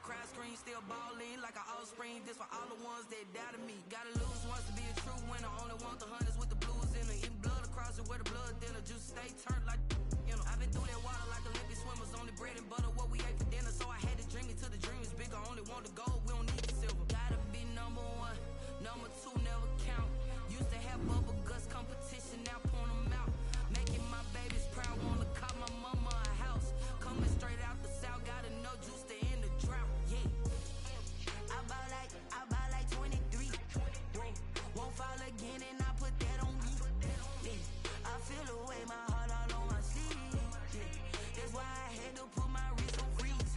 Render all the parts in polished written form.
crowd scream, still ballin' like an offspring. This for all the ones that doubted me. Gotta lose once to be a true winner. Only want the hunters with the blues in it. Eating blood across it where the blood thinner. Juice stay turned like, you know. I've been through that water like Olympic swimmers. Only bread and butter, what we ate for dinner. So I had to dream it till the dream is bigger. Only want the gold, we don't need the silver. Gotta be number one, number two never count. Used to have bubble guts competition, now point them out. Making my babies proud, wanna call my mama a house. Coming straight out the south, gotta know juice to end the drought. Yeah, I buy like 23. Won't fall again, and I put that on me. Yeah, I feel the way, my heart all on my sleeve. Yeah, that's why I had to put my wrist on freeze.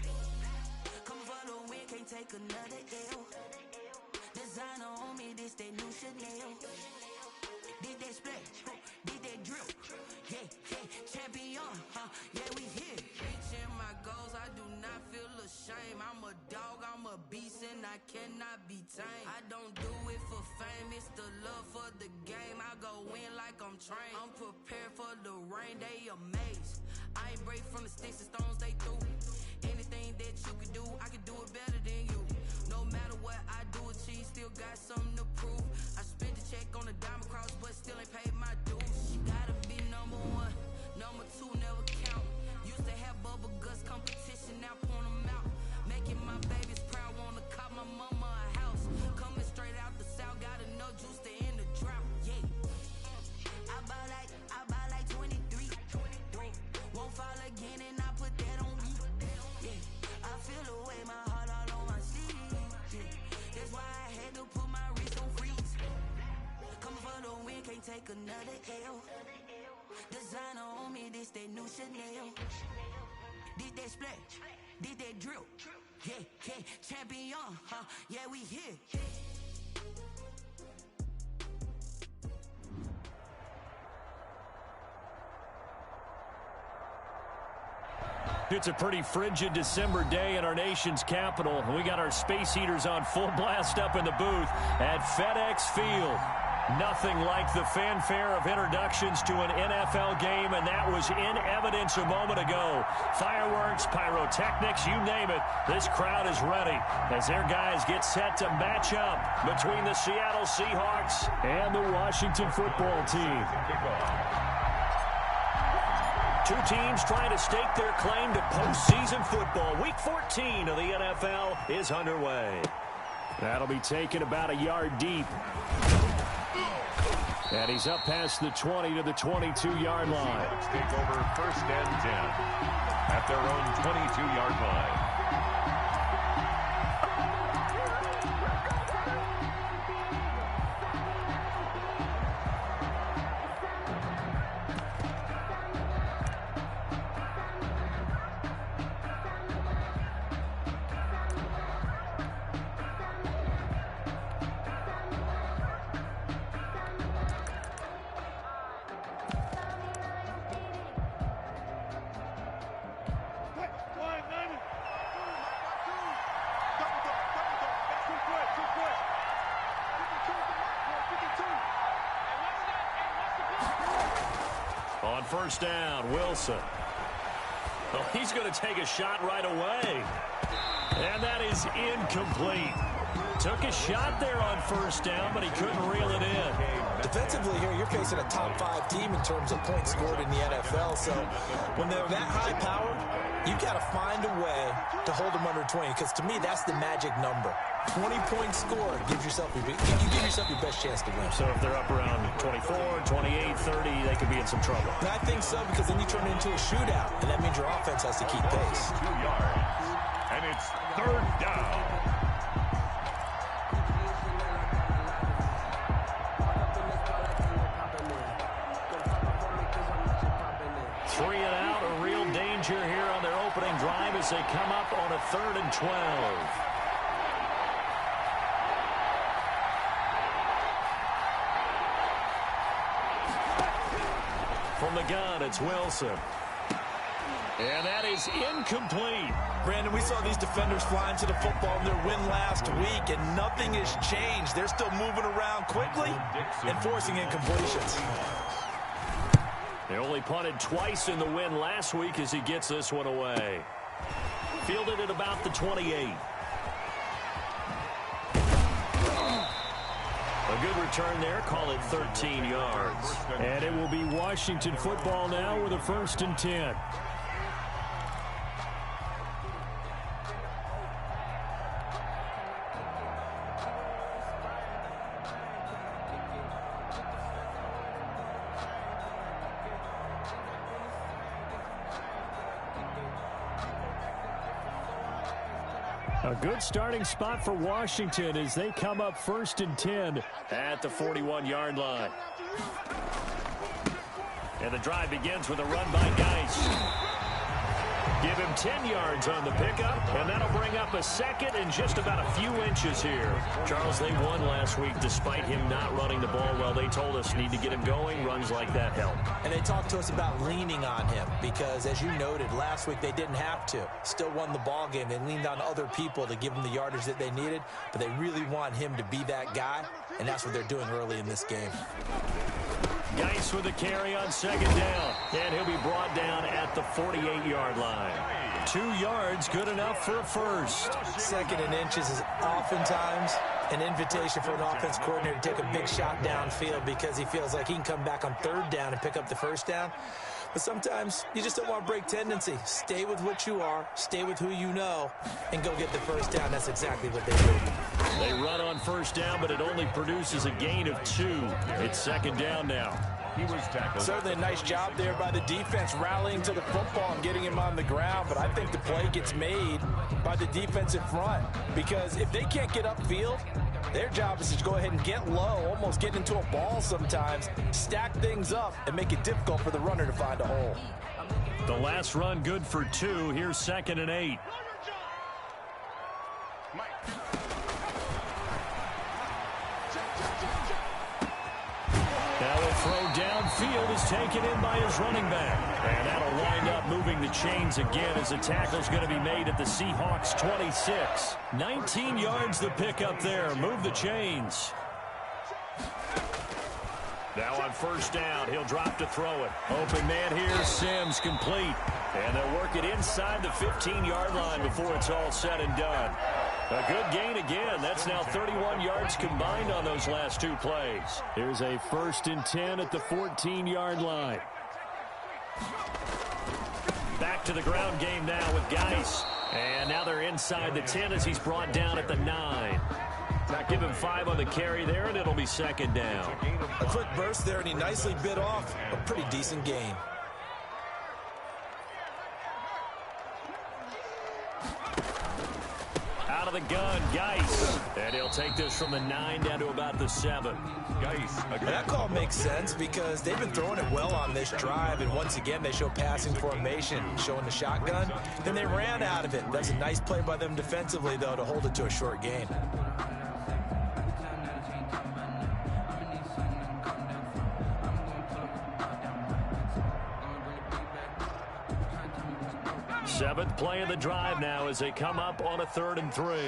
Come for the win, can't take another L. Designer on me, this that new Chanel. Did that splash, did that drill. Yeah, champion, yeah, we here. Reaching my goals, I do not feel ashamed. I'm a dog, I'm a beast, and I cannot be tamed. I don't do it for fame, it's the love for the game. I go in like I'm trained. I'm prepared for the rain, they amazed. I ain't break from the sticks and stones they threw. Anything that you could do, I could do it better than you. No matter what I do, achieve, still got something to prove. I spent the check on the diamond cross, but still ain't paid my dues. Gotta be number one, number two never count. Used to have bubble guts competition, now point them out. Making my babies proud, wanna call my mama a house. Coming straight out the south, gotta know juice to end the drought. Yeah, I buy like 23. Won't fall again, and I put that on me. Yeah, I feel the way, my heart all on my sleeve. Yeah, that's why I had to put my wrist on freeze. Coming for the win, can't take another L. Designer on me, this that new Chanel. Did that splash, did that drill. Yeah, champion, yeah, we here. It's a pretty frigid December day in our nation's capital. We got our space heaters on full blast up in the booth at FedEx Field. Nothing like the fanfare of introductions to an NFL game, and that was in evidence a moment ago. Fireworks, pyrotechnics, you name it. This crowd is ready as their guys get set to match up between the Seattle Seahawks and the Washington football team. Two teams trying to stake their claim to postseason football. Week 14 of the NFL is underway. That'll be taken about a yard deep. And he's up past the 20 to the 22-yard line. Let's take over 1st and 10 at their own 22-yard line. On 1st down, Wilson. Well, he's going to take a shot right away. And that is incomplete. Took a shot there on 1st down, but he couldn't reel it in. Defensively here, you're facing a top 5 team in terms of points scored in the NFL. So when they're that high powered, you've got to find a way to hold them under 20. Because to me, that's the magic number. 20 points scored gives yourself you give yourself your best chance to win. So if they're up around 24, 28, 30, they could be in some trouble. And I think so, because then you turn it into a shootout, and that means your offense has to keep pace. 2 yards, and it's 3rd down. Three and out, a real danger here on their opening drive as they come up on a 3rd and 12. From the gun, it's Wilson. And that is incomplete. Brandon, we saw these defenders fly into the football in their win last week, and nothing has changed. They're still moving around quickly and forcing incompletions. They only punted twice in the win last week as he gets this one away. Fielded at about the 28. A good return there. Call it 13 yards. And it will be Washington football now with a 1st and 10. A good starting spot for Washington as they come up 1st and 10 at the 41-yard line. And the drive begins with a run by Geis. Give him 10 yards on the pickup, and that'll bring up a 2nd and just about a few inches here. Charles, they won last week despite him not running the ball well. They told us need to get him going. Runs like that help. And they talked to us about leaning on him because, as you noted, last week they didn't have to. Still won the ball game. They leaned on other people to give them the yardage that they needed, but they really want him to be that guy, and that's what they're doing early in this game. Geis with a carry on 2nd down, and he'll be brought down at the 48-yard line. 2 yards, good enough for a 1st. 2nd and inches is oftentimes an invitation for an offense coordinator to take a big shot downfield because he feels like he can come back on 3rd down and pick up the 1st down. But sometimes you just don't want to break tendency. Stay with what you are, stay with who you know, and go get the 1st down. That's exactly what they do. They run on 1st down, but it only produces a gain of 2. It's 2nd down now. He was tackled. Certainly a nice job there by the defense rallying to the football and getting him on the ground, but I think the play gets made by the defensive front because if they can't get upfield, their job is to go ahead and get low, almost get into a ball sometimes, stack things up, and make it difficult for the runner to find a hole. The last run good for 2. Here's 2nd and 8. Now the throw downfield is taken in by his running back. And that'll wind up moving the chains again as the tackle's going to be made at the Seahawks 26. 19 yards the pickup there. Move the chains. Now on 1st down, he'll drop to throw it. Open man here, Sims complete. And they'll work it inside the 15-yard line before it's all said and done. A good gain again. That's now 31 yards combined on those last 2 plays. Here's a 1st and 10 at the 14-yard line. Back to the ground game now with Geis. And now they're inside the 10 as he's brought down at the 9. Give him 5 on the carry there, and it'll be 2nd down. A quick burst there, and he nicely bit off a pretty decent gain. Out of the gun, Geis. And he'll take this from the 9 down to about the 7. Geis. That call makes sense because they've been throwing it well on this drive, and once again they show passing formation, showing the shotgun. Then they ran out of it. That's a nice play by them defensively, though, to hold it to a short gain. Seventh play of the drive now as they come up on a 3rd and 3. Mike,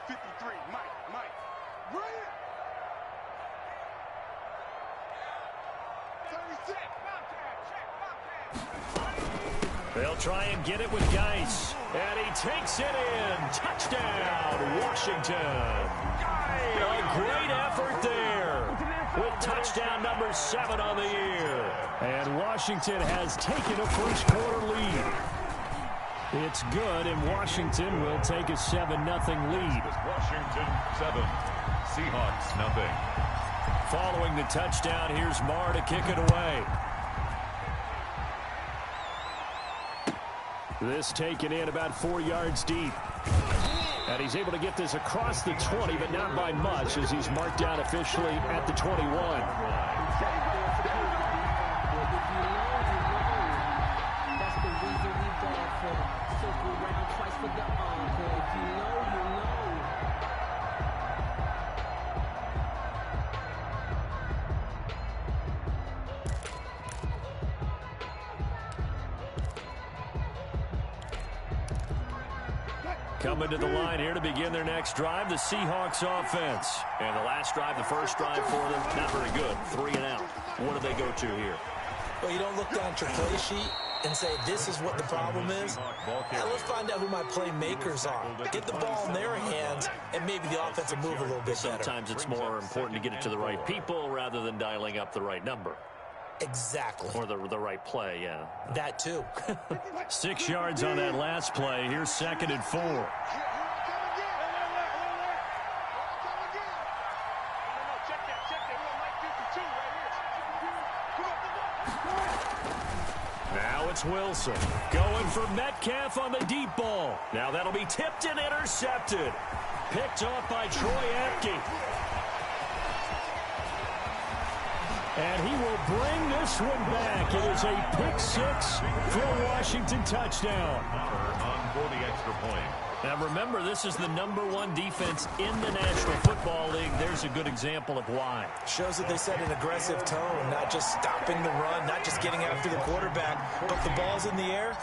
53, Mike, right here. They'll try and get it with Geis. And he takes it in. Touchdown, Washington. A great effort there with touchdown number 7 on the year. And Washington has taken a first-quarter lead. It's good, and Washington will take a 7-0 lead. Washington 7, Seahawks 0. Following the touchdown, here's Marr to kick it away. This taken in about 4 yards deep. And he's able to get this across the 20, but not by much as he's marked down officially at the 21. Coming to the line here to begin their next drive, the Seahawks offense. And the last drive, the first drive for them, not very good. 3 and out. What do they go to here? Well, you don't look down at your play sheet and say, this is what the problem is? Yeah, let's find out who my playmakers are. Get the ball in their hands, and maybe the offense will move a little bit better. Sometimes it's more important to get it to the right people rather than dialing up the right number. Exactly. Or the right play, yeah. That too. 6 yards on that last play. Here's 2nd and 4. Now it's Wilson going for Metcalf on the deep ball. Now that'll be tipped and intercepted. Picked off by Troy Apke. And he will bring this one back. It is a pick 6 for a Washington touchdown. For the extra point. Now remember, this is the #1 defense in the National Football League. There's a good example of why. Shows that they set an aggressive tone, not just stopping the run, not just getting after the quarterback, but the ball's in the air.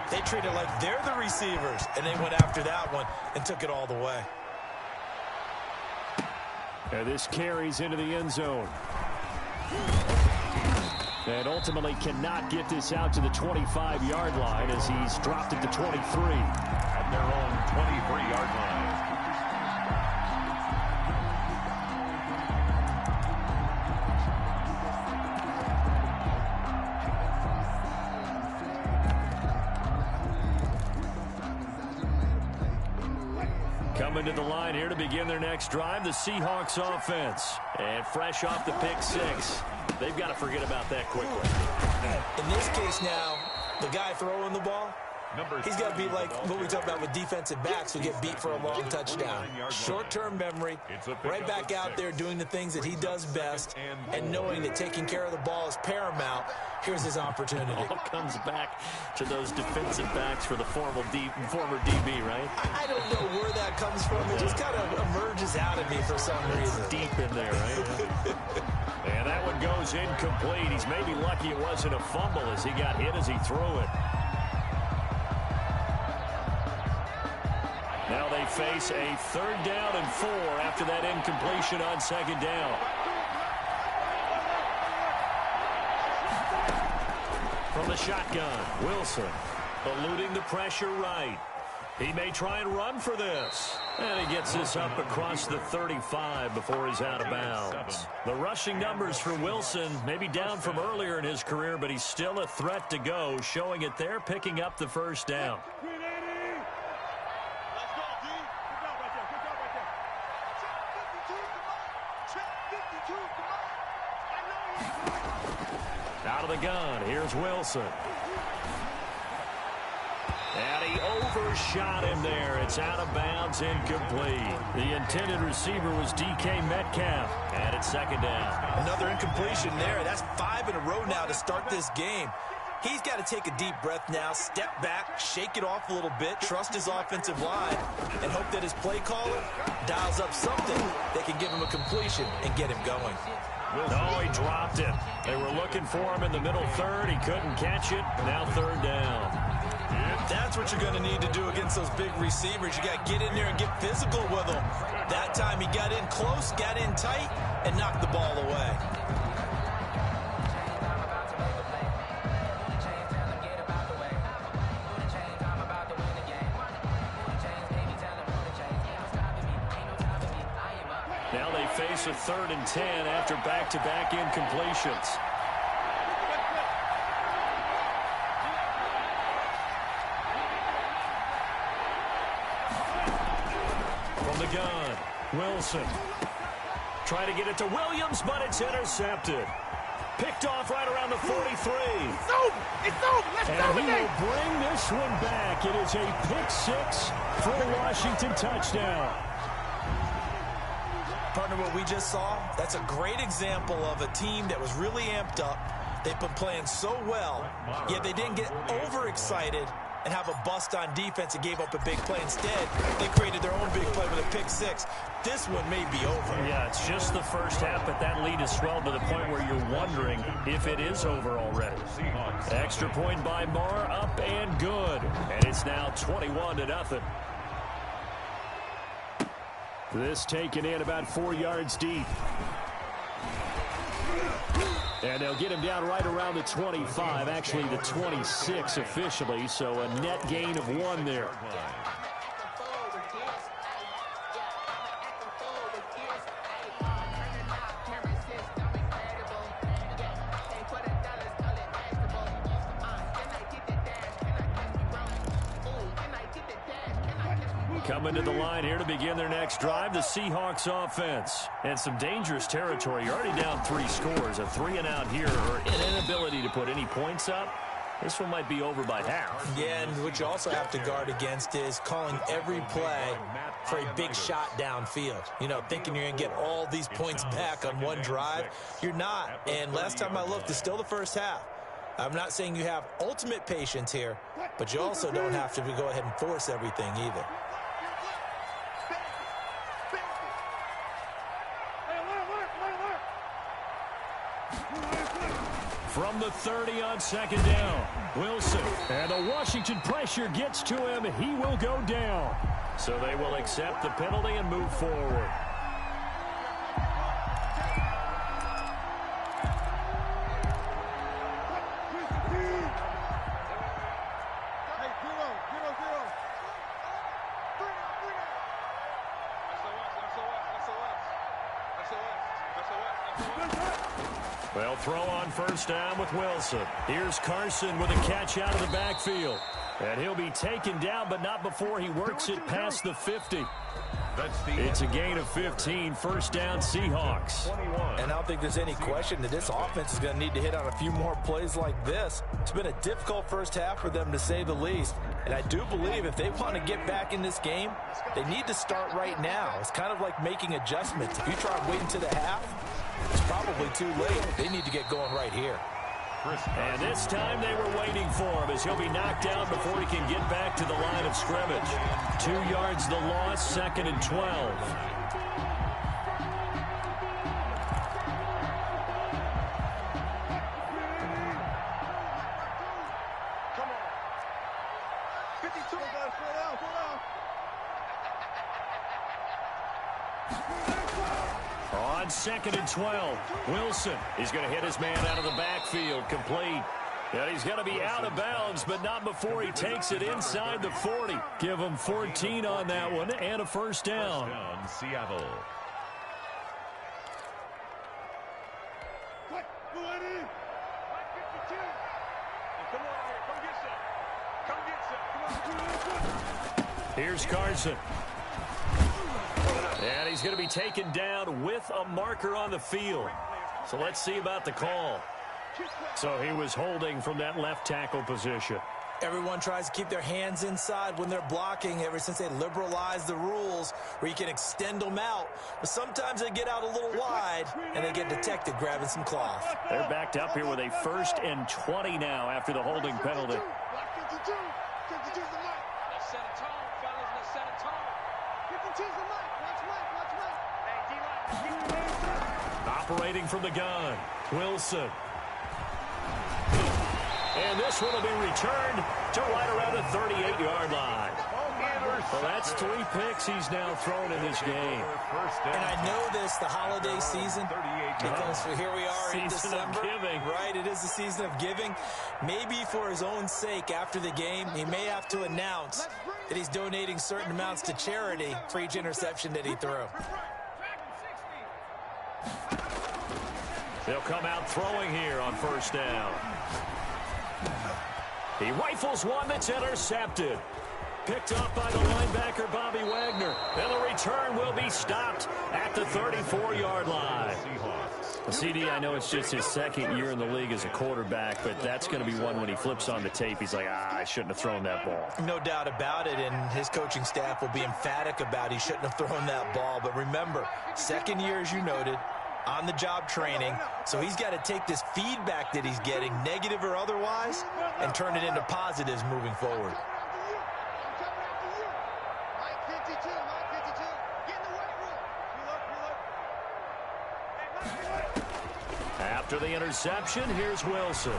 They treat it like they're the receivers, and they went after that one and took it all the way. And this carries into the end zone. And ultimately cannot get this out to the 25-yard line as he's dropped it to 23. At their own 23-yard line. Coming to the line here to begin their next drive, the Seahawks offense. And fresh off the pick 6. They've got to forget about that quickly. In this case now, the guy throwing the ball, he's got to be like what we talk about with defensive backs who get beat for a long touchdown. Short-term memory, right back out there doing the things that he does best, and knowing that taking care of the ball is paramount. Here's his opportunity. All comes back to those defensive backs for the former DB, right? I don't know where that comes from. It just kind of emerges out of me for some reason. Deep in there, right? And that one goes incomplete. He's maybe lucky it wasn't a fumble as he got hit as he threw it. Now they face a 3rd down and 4 after that incompletion on 2nd down. From the shotgun, Wilson eluding the pressure right. He may try and run for this. And he gets this up across the 35 before he's out of bounds. The rushing numbers for Wilson may be down from earlier in his career, but he's still a threat to go, showing it there, picking up the 1st down. Out of the gun, here's Wilson. And he overshot him there. It's out of bounds, incomplete. The intended receiver was DK Metcalf, and it's 2nd down. Another incompletion there. That's 5 in a row now to start this game. He's got to take a deep breath now, step back, shake it off a little bit, trust his offensive line, and hope that his play caller dials up something that can give him a completion and get him going. No, he dropped it. They were looking for him in the middle 3rd. He couldn't catch it. Now 3rd down. That's what you're going to need to do against those big receivers. You got to get in there and get physical with them. That time he got in close, got in tight, and knocked the ball away. Now they face a 3rd and 10 after back-to-back incompletions. From the gun, Wilson. Trying to get it to Williams, but it's intercepted. Picked off right around the 43. It's over. It's over. Let's and go. And he will bring this one back. It is a pick 6 for a Washington touchdown. Partner, what we just saw, that's a great example of a team that was really amped up. They've been playing so well, yet they didn't get overexcited and have a bust on defense and gave up a big play. Instead, they created their own big play with a pick 6. This one may be over. Yeah, it's just the first half, but that lead has swelled to the point where you're wondering if it is over already. Extra point by Marr, up and good. And it's now 21-0. This taken in about 4 yards deep. And they'll get him down right around the 25, actually the 26 officially, so a net gain of 1 there. Coming to the line here to begin their next drive, the Seahawks offense. And some dangerous territory. You're already down 3 scores. A 3-and-out here, or an inability to put any points up. This one might be over by half. Yeah, and what you also have to guard against is calling every play for a big shot downfield. You know, thinking you're going to get all these points back on one drive. You're not. And last time I looked, it's still the first half. I'm not saying you have ultimate patience here, but you also don't have to go ahead and force everything either. From the 30 on 2nd down, Wilson. And the Washington pressure gets to him. He will go down. So they will accept the penalty and move forward. They'll throw on 1st down with Wilson. Here's Carson with a catch out of the backfield. And he'll be taken down, but not before he works it past the 50. It's a gain of 15, 1st down Seahawks. And I don't think there's any question that this offense is going to need to hit on a few more plays like this. It's been a difficult first half for them, to say the least. And I do believe if they want to get back in this game, they need to start right now. It's kind of like making adjustments. If you try waiting to the half, it's probably too late. They need to get going right here. And this time they were waiting for him as he'll be knocked down before he can get back to the line of scrimmage. 2 yards the loss, 2nd and 12. On 2nd and 12, Wilson. He's going to hit his man out of the backfield, complete. And he's going to be out of bounds, but not before he takes it inside the 40. Give him 14 on that one and a 1st down. Seattle. Here's Carson. And he's going to be taken down with a marker on the field. So let's see about the call. So he was holding from that left tackle position. Everyone tries to keep their hands inside when they're blocking ever since they liberalized the rules where you can extend them out. But sometimes they get out a little wide and they get detected grabbing some cloth. They're backed up here with a 1st and 20 now after the holding penalty. Operating from the gun, Wilson. And this one will be returned to right around the 38-yard line. Well, that's 3 picks he's now thrown in this game. And I know this, the holiday season, because here we are in December. Season of giving. Right, it is the season of giving. Maybe for his own sake after the game, he may have to announce that he's donating certain amounts to charity for each interception that he threw. They'll come out throwing here on 1st down. He rifles one that's intercepted. Picked up by the linebacker, Bobby Wagner. And the return will be stopped at the 34-yard line. CD, I know it's just his 2nd year in the league as a quarterback, but that's going to be one when he flips on the tape. He's like, I shouldn't have thrown that ball. No doubt about it, and his coaching staff will be emphatic about he shouldn't have thrown that ball. But remember, 2nd year, as you noted, on-the-job training, so he's got to take this feedback that he's getting, negative or otherwise, and turn it into positives moving forward. After the interception, here's Wilson.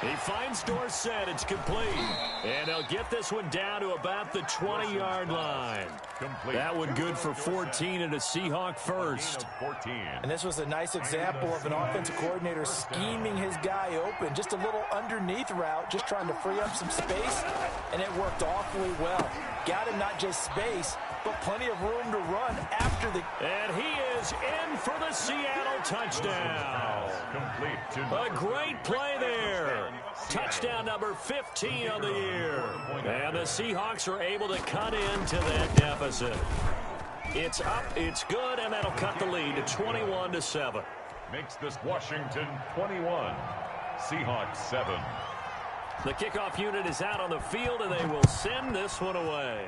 He finds Dorsett. It's complete. And they'll get this one down to about the 20-yard line. That one good for 14 and a Seahawk first. And this was a nice example of an offensive coordinator scheming his guy open. Just a little underneath route, just trying to free up some space, and it worked awfully well. Got him not just space, but plenty of room to run after the... And he is in for the Seattle touchdown. A great play there. Touchdown number 15 on the year. And the Seahawks are able to cut into that deficit. It's up, it's good, and that'll cut the lead to 21-7. Makes this Washington 21, Seahawks 7. The kickoff unit is out on the field, and they will send this one away.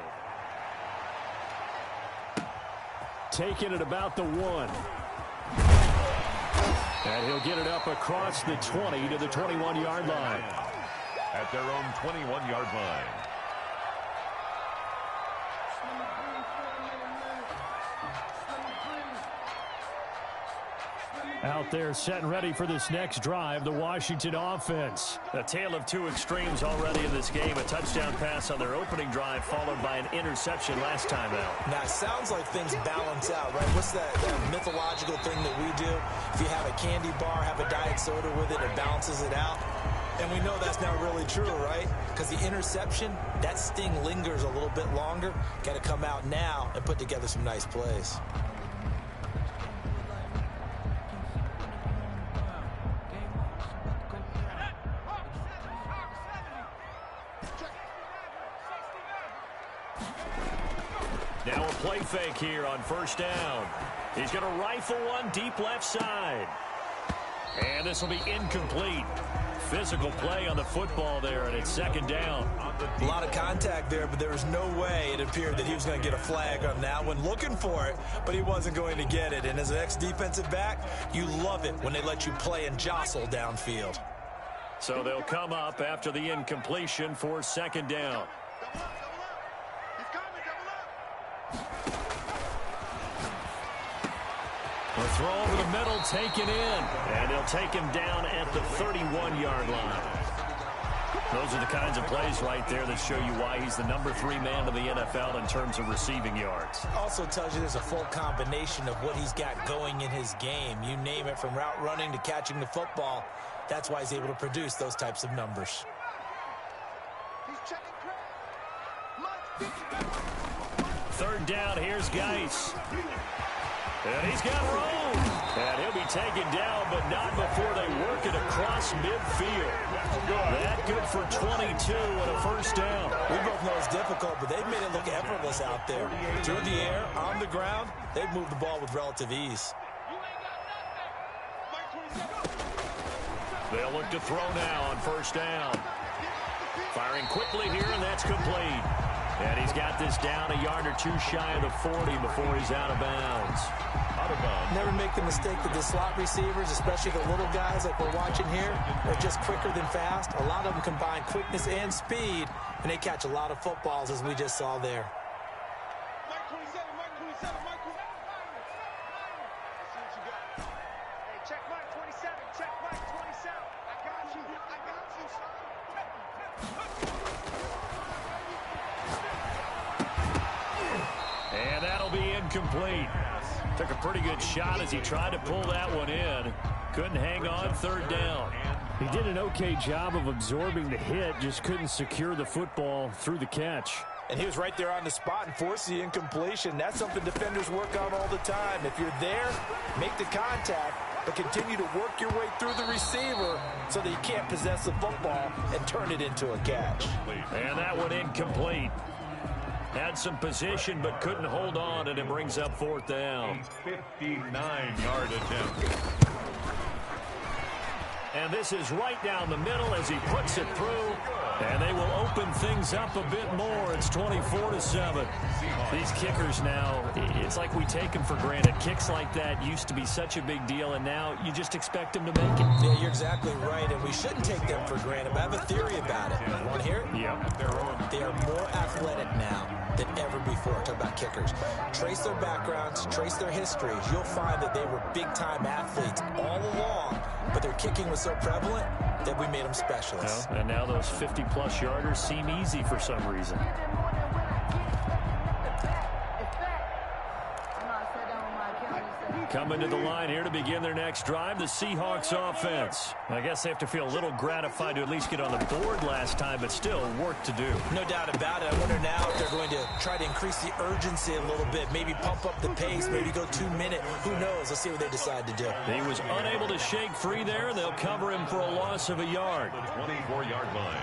Taking it about the 1. And he'll get it up across the 20 to the 21-yard line. At their own 21-yard line. Out there set and ready for this next drive, the Washington offense. A tale of two extremes already in this game. A touchdown pass on their opening drive followed by an interception last time out. Now, it sounds like things balance out, right? What's that mythological thing that we do? If you have a candy bar, have a diet soda with it, it balances it out. And we know that's not really true, right? Because the interception, that sting lingers a little bit longer. Got to come out now and put together some nice plays. Now a play fake here on first down. He's going to rifle one deep left side. And this will be incomplete. Physical play on the football there, and it's second down. A lot of contact there, but there was no way it appeared that he was going to get a flag on that one. Looking for it, but he wasn't going to get it. And as an ex-defensive back, you love it when they let you play and jostle downfield. So they'll come up after the incompletion for second down. The throw over the middle, taken in. And they'll take him down at the 31-yard line. Those are the kinds of plays right there that show you why he's the number 3 man in the NFL in terms of receiving yards. Also tells you there's a full combination of what he's got going in his game. You name it, from route running to catching the football. That's why he's able to produce those types of numbers. Third down, here's Geis. And he's got room. And he'll be taken down, but not before they work it across midfield. That good for 22 and a first down. We both know it's difficult, but they've made it look effortless out there. Through the air, on the ground, they've moved the ball with relative ease. They'll look to throw now on first down. Firing quickly here, and that's complete. And he's got this down a yard or two shy of the 40 before he's out of bounds. Never make the mistake that the slot receivers, especially the little guys like we're watching here, are just quicker than fast. A lot of them combine quickness and speed, and they catch a lot of footballs, as we just saw there. And that'll be incomplete. Took a pretty good shot as he tried to pull that one in. Couldn't hang on, third down. He did an okay job of absorbing the hit, just couldn't secure the football through the catch. And he was right there on the spot and forced the incompletion. That's something defenders work on all the time. If you're there, make the contact, but continue to work your way through the receiver so that you can't possess the football and turn it into a catch. And that one incomplete. Had some position but couldn't hold on, and it brings up fourth down. 59-yard attempt. And this is right down the middle as he puts it through. And they will open things up a bit more. It's 24-7. These kickers now, it's like we take them for granted. Kicks like that used to be such a big deal, and now you just expect them to make it. Yeah, you're exactly right, and we shouldn't take them for granted. But I have a theory about it. You want to hear it? Yeah. They are more athletic now than ever before. Talk about kickers. Trace their backgrounds, trace their histories. You'll find that they were big-time athletes all along, but their kicking was so prevalent, that we made them specialists. Well, and now those 50-plus yarders seem easy for some reason. Coming to the line here to begin their next drive, the Seahawks offense. I guess they have to feel a little gratified to at least get on the board last time, but still work to do. No doubt about it. I wonder now if they're going to try to increase the urgency a little bit, maybe pump up the pace, maybe go 2-minute. Who knows? Let's see what they decide to do. He was unable to shake free there. They'll cover him for a loss of a yard. The 24-yard line.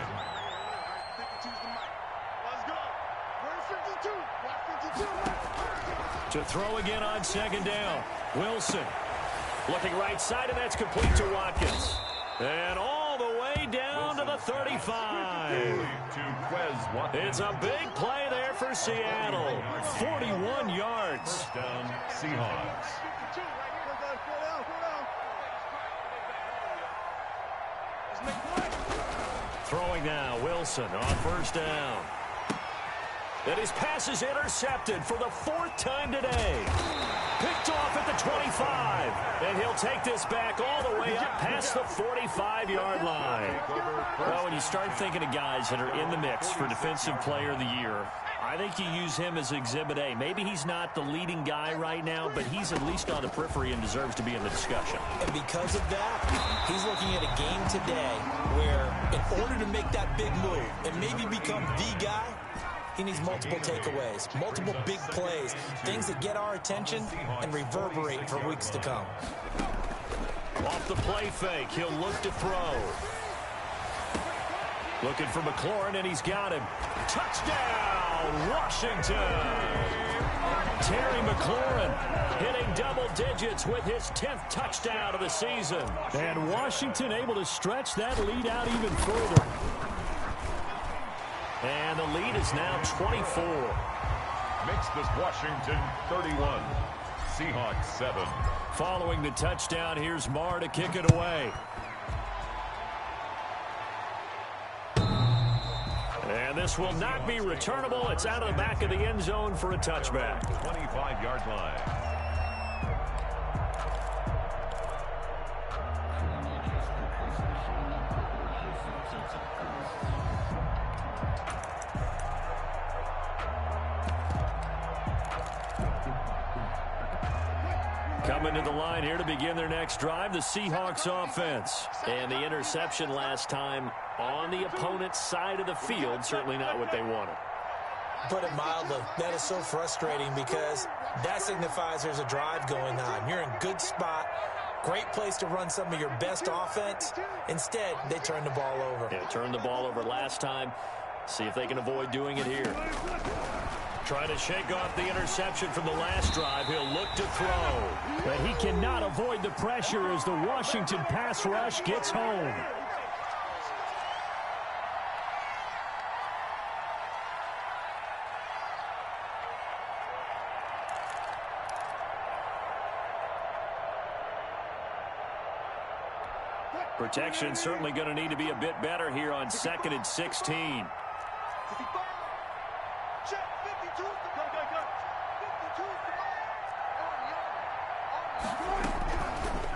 To throw again on second down. Wilson looking right side, and that's complete to Watkins. And all the way down to the 35. It's a big play there for Seattle. 41 yards. First down, Seahawks. Throwing now, Wilson on first down. And his pass is intercepted for the 4th time today. Picked off at the 25. And he'll take this back all the way up past the 45-yard line. Well, when you start thinking of guys that are in the mix for Defensive Player of the Year, I think you use him as Exhibit A. Maybe he's not the leading guy right now, but he's at least on the periphery and deserves to be in the discussion. And because of that, he's looking at a game today where in order to make that big move and maybe become the guy, he needs multiple takeaways, multiple big plays, things that get our attention and reverberate for weeks to come. Off the play fake, he'll look to throw. Looking for McLaurin, and he's got him. Touchdown, Washington! Terry McLaurin hitting double digits with his 10th touchdown of the season. And Washington able to stretch that lead out even further. And the lead is now 24. Makes this Washington 31. Seahawks 7. Following the touchdown, here's Marr to kick it away. And this will not be returnable. It's out of the back of the end zone for a touchback. 25-yard line. Coming to the line here to begin their next drive, the Seahawks offense. And the interception last time on the opponent's side of the field, certainly not what they wanted. Put it mildly, that is so frustrating because that signifies there's a drive going on. You're in a good spot, great place to run some of your best offense. Instead, they turn the ball over. Yeah, turned the ball over last time. See if they can avoid doing it here. Trying to shake off the interception from the last drive. He'll look to throw. But he cannot avoid the pressure as the Washington pass rush gets home. Protection certainly going to need to be a bit better here on 2nd and 16.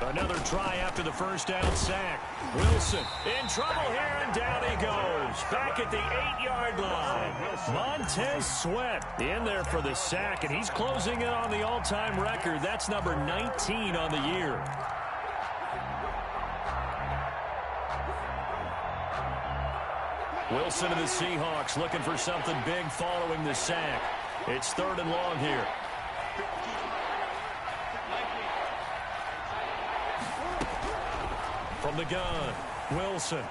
Another try after the first down sack. Wilson in trouble here, and down he goes. Back at the 8-yard line. Montez Sweat in there for the sack, and he's closing in on the all-time record. That's number 19 on the year. Wilson and the Seahawks looking for something big following the sack. It's 3rd and long here. From the gun, Wilson.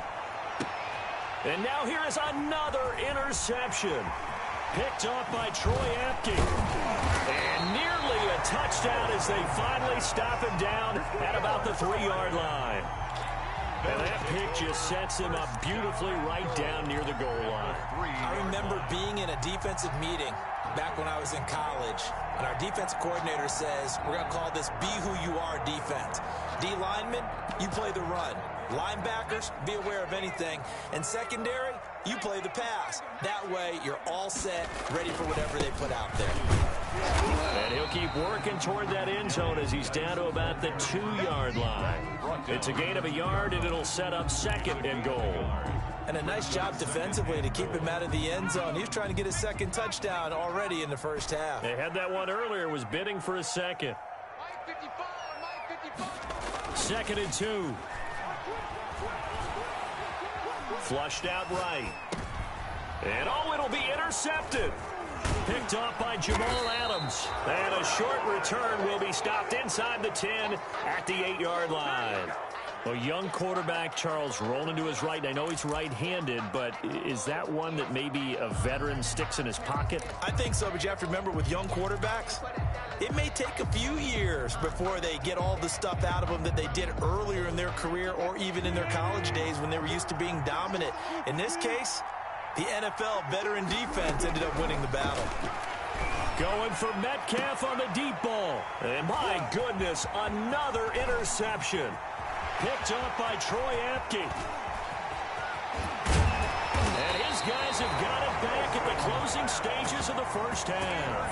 And now here is another interception. Picked off by Troy Apke. And nearly a touchdown as they finally stop him down at about the 3-yard line. And that pick just sets him up beautifully right down near the goal line. I remember being in a defensive meeting back when I was in college, and our defense coordinator says, we're going to call this Be Who You Are defense. D linemen, you play the run. Linebackers, be aware of anything. And secondary, you play the pass. That way, you're all set, ready for whatever they put out there. And he'll keep working toward that end zone as he's down to about the 2-yard line. It's a gain of a yard, and it'll set up 2nd and goal. And a nice job defensively to keep him out of the end zone. He was trying to get his 2nd touchdown already in the first half. They had that one earlier, was bidding for a 2nd. 2nd and 2. Flushed out right. And it'll be intercepted. Picked off by Jamal Adams. And a short return will be stopped inside the 10 at the 8-yard line. A young quarterback, Charles, rolling to his right. I know he's right-handed, but is that one that maybe a veteran sticks in his pocket? I think so, but you have to remember with young quarterbacks, it may take a few years before they get all the stuff out of them that they did earlier in their career or even in their college days when they were used to being dominant. In this case, the NFL veteran defense ended up winning the battle. Going for Metcalf on the deep ball. And my goodness, another interception. Picked up by Troy Apke. And his guys have got it back at the closing stages of the first half.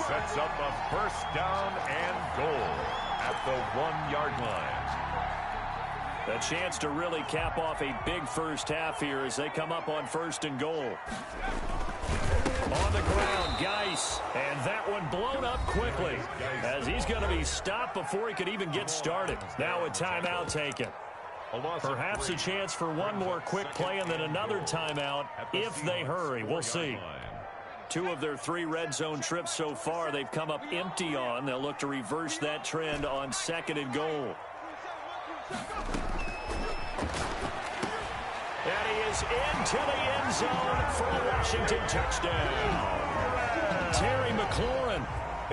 Sets up a first down and goal at the 1-yard line. A chance to really cap off a big first half here as they come up on 1st and goal. On the ground, Geis, and that one blown up quickly as he's going to be stopped before he could even get started. Now a timeout taken. Perhaps a chance for one more quick play and then another timeout if they hurry. We'll see. 2 of their 3 red zone trips so far they've come up empty on. They'll look to reverse that trend on 2nd and goal. And he is into the end zone for a Washington touchdown. Terry McLaurin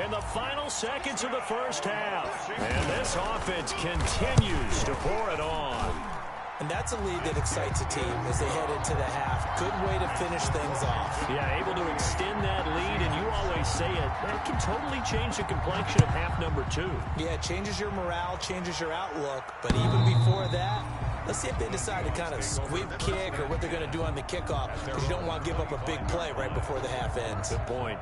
in the final seconds of the first half. And this offense continues to pour it on. And that's a lead that excites a team as they head into the half. Good way to finish things off. Yeah, able to extend that lead, and you always say it, that can totally change the complexion of half number 2. Yeah, it changes your morale, changes your outlook. But even before that, let's see if they decide to kind of squib kick or what they're going to do on the kickoff, because you don't want to give up a big play right before the half ends. Good point.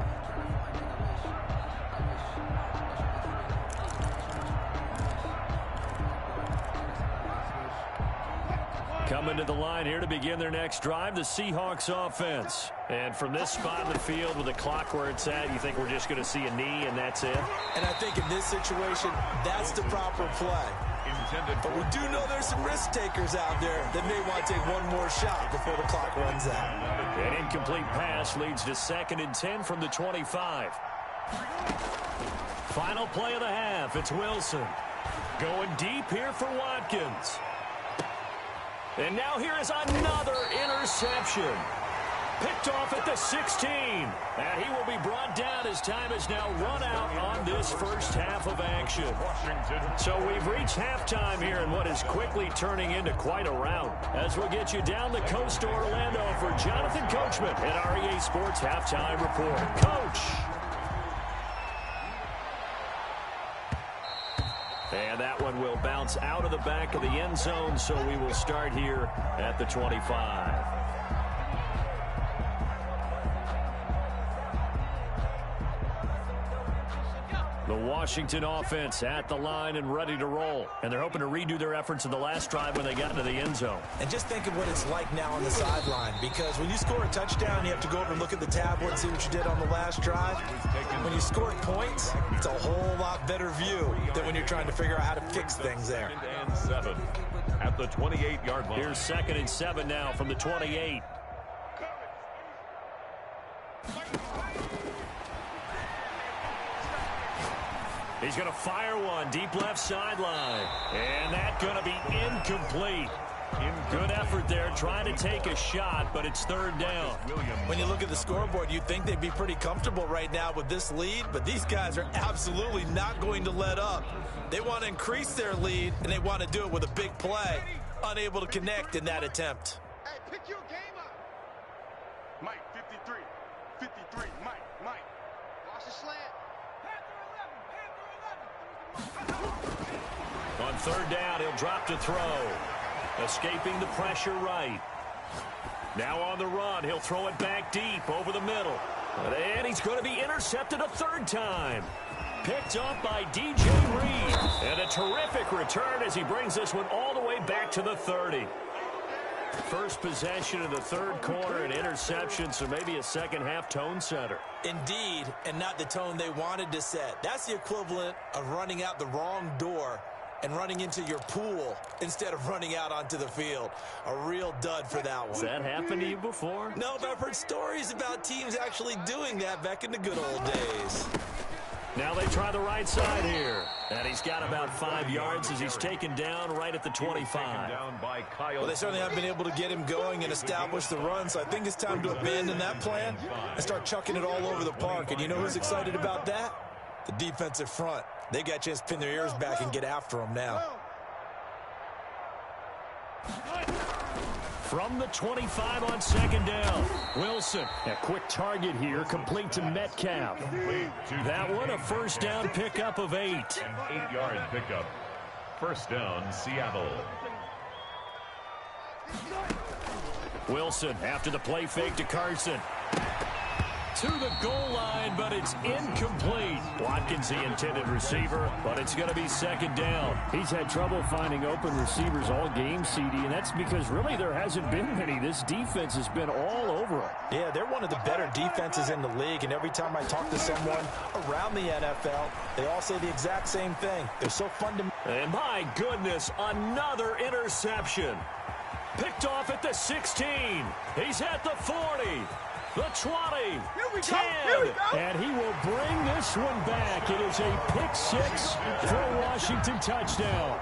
Coming to the line here to begin their next drive, the Seahawks offense. And from this spot in the field with the clock where it's at, you think we're just going to see a knee and that's it? And I think in this situation, that's the proper play. But we do know there's some risk takers out there that may want to take one more shot before the clock runs out. An incomplete pass leads to 2nd and 10 from the 25. Final play of the half. It's Wilson. Going deep here for Watkins. And now here is another interception. Picked off at the 16. And he will be brought down as time is now run out on this first half of action. So we've reached halftime here in what is quickly turning into quite a rout. As we'll get you down the coast to Orlando for Jonathan Coachman at REA Sports Halftime Report. Coach. And that one will bounce out of the back of the end zone, so we will start here at the 25. The Washington offense at the line and ready to roll. And they're hoping to redo their efforts in the last drive when they got into the end zone. And just think of what it's like now on the sideline, because when you score a touchdown, you have to go over and look at the tablet and see what you did on the last drive. When you score points, it's a whole lot better view than when you're trying to figure out how to fix things there. 2nd and 7 at the 28-yard line. Here's 2nd and 7 now from the 28. He's going to fire one deep left sideline. And that's going to be incomplete. Good effort there, trying to take a shot, but it's 3rd down. When you look at the scoreboard, you'd think they'd be pretty comfortable right now with this lead, but these guys are absolutely not going to let up. They want to increase their lead, and they want to do it with a big play. Unable to connect in that attempt. Hey, pick your game up. Mike, 53. 53, Mike. Watch the slant. On 3rd down, he'll drop to throw. Escaping the pressure right. Now on the run, he'll throw it back deep over the middle. And he's going to be intercepted a third time. Picked off by DJ Reed. And a terrific return as he brings this one all the way back to the 30. First possession of the third quarter, an interception, so maybe a second-half tone setter. Indeed, and not the tone they wanted to set. That's the equivalent of running out the wrong door and running into your pool instead of running out onto the field. A real dud for that one. Has that happened to you before? No, but I've heard stories about teams actually doing that back in the good old days. Now they try the right side here. And he's got about 5 yards as he's taken down right at the 25. Well, they certainly haven't been able to get him going and establish the run, so I think it's time to abandon that plan and start chucking it all over the park. And you know who's excited about that? The defensive front. They got a chance to pin their ears back and get after him now. From the 25 on second down, Wilson. A quick target here, complete to Metcalf. That one, a first down pickup of 8. An 8-yard pickup. First down, Seattle. Wilson after the play fake to Carson. To the goal line, but it's incomplete. Watkins, the intended receiver, but it's going to be second down. He's had trouble finding open receivers all game, CD, and that's because really there hasn't been many. This defense has been all over him. Yeah, they're one of the better defenses in the league, and every time I talk to someone around the NFL, they all say the exact same thing. They're so fundamental. And my goodness, another interception. Picked off at the 16. He's at the 40. The 20, 10, and he will bring this one back. It is a pick-6 for a Washington touchdown.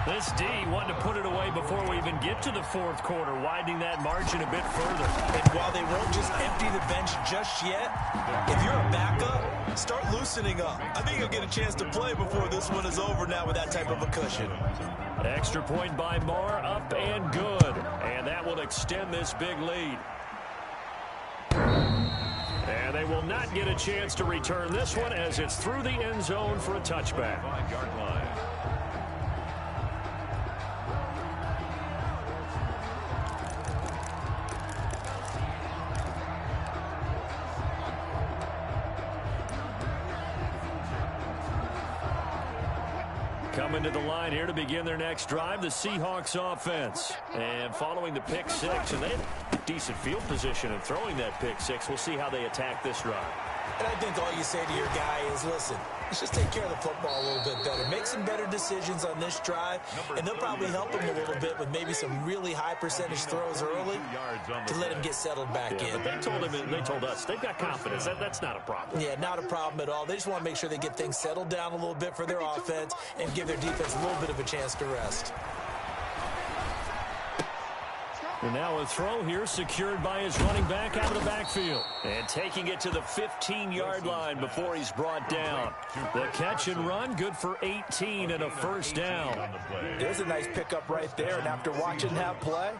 This D wanted to put it away before we even get to the fourth quarter, widening that margin a bit further. And while they won't just empty the bench just yet, if you're a backup, start loosening up. I think you'll get a chance to play before this one is over now with that type of a cushion. Extra point by Moore, up and good. And that will extend this big lead. And they will not get a chance to return this one as it's through the end zone for a touchback. 5-yard line. Coming to the line here to begin their next drive, the Seahawks offense. And following the pick 6, and they have decent field position in throwing that pick 6. We'll see how they attack this drive. And I think all you say to your guy is, listen, let's just take care of the football a little bit better. Make some better decisions on this drive, and they'll probably help him a little bit with maybe some really high percentage throws early to let him get settled back in. But they told us they've got confidence. That's not a problem. Yeah, not a problem at all. They just want to make sure they get things settled down a little bit for their offense and give their defense a little bit of a chance to rest. And now a throw here secured by his running back out of the backfield. And taking it to the 15-yard line before he's brought down. The catch and run, good for 18 and a first down. There's a nice pickup right there, and after watching that play,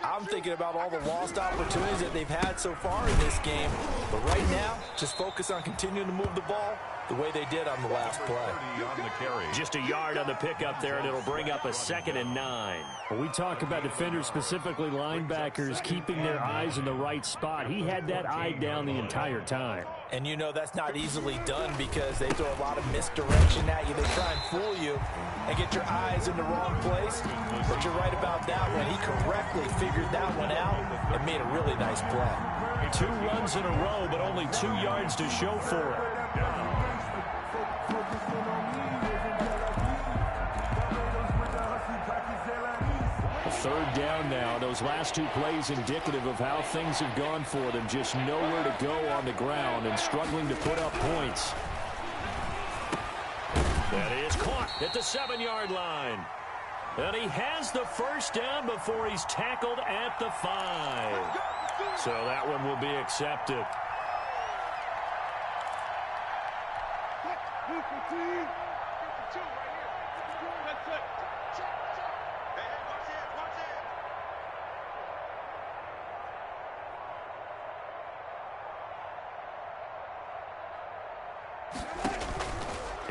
I'm thinking about all the lost opportunities that they've had so far in this game. But right now, just focus on continuing to move the ball the way they did on the last play. Just a yard on the pickup there, and it'll bring up a 2nd and 9. When we talk about defenders, specifically linebackers, keeping their eyes in the right spot, he had that eye down the entire time. And you know that's not easily done because they throw a lot of misdirection at you. They try and fool you and get your eyes in the wrong place. But you're right about that one. He correctly figured that one out and made a really nice play. 2 runs in a row, but only 2 yards to show for it. Third down now. Those last 2 plays indicative of how things have gone for them. Just nowhere to go on the ground and struggling to put up points. That is caught at the 7-yard line. And he has the first down before he's tackled at the 5. So that one will be accepted.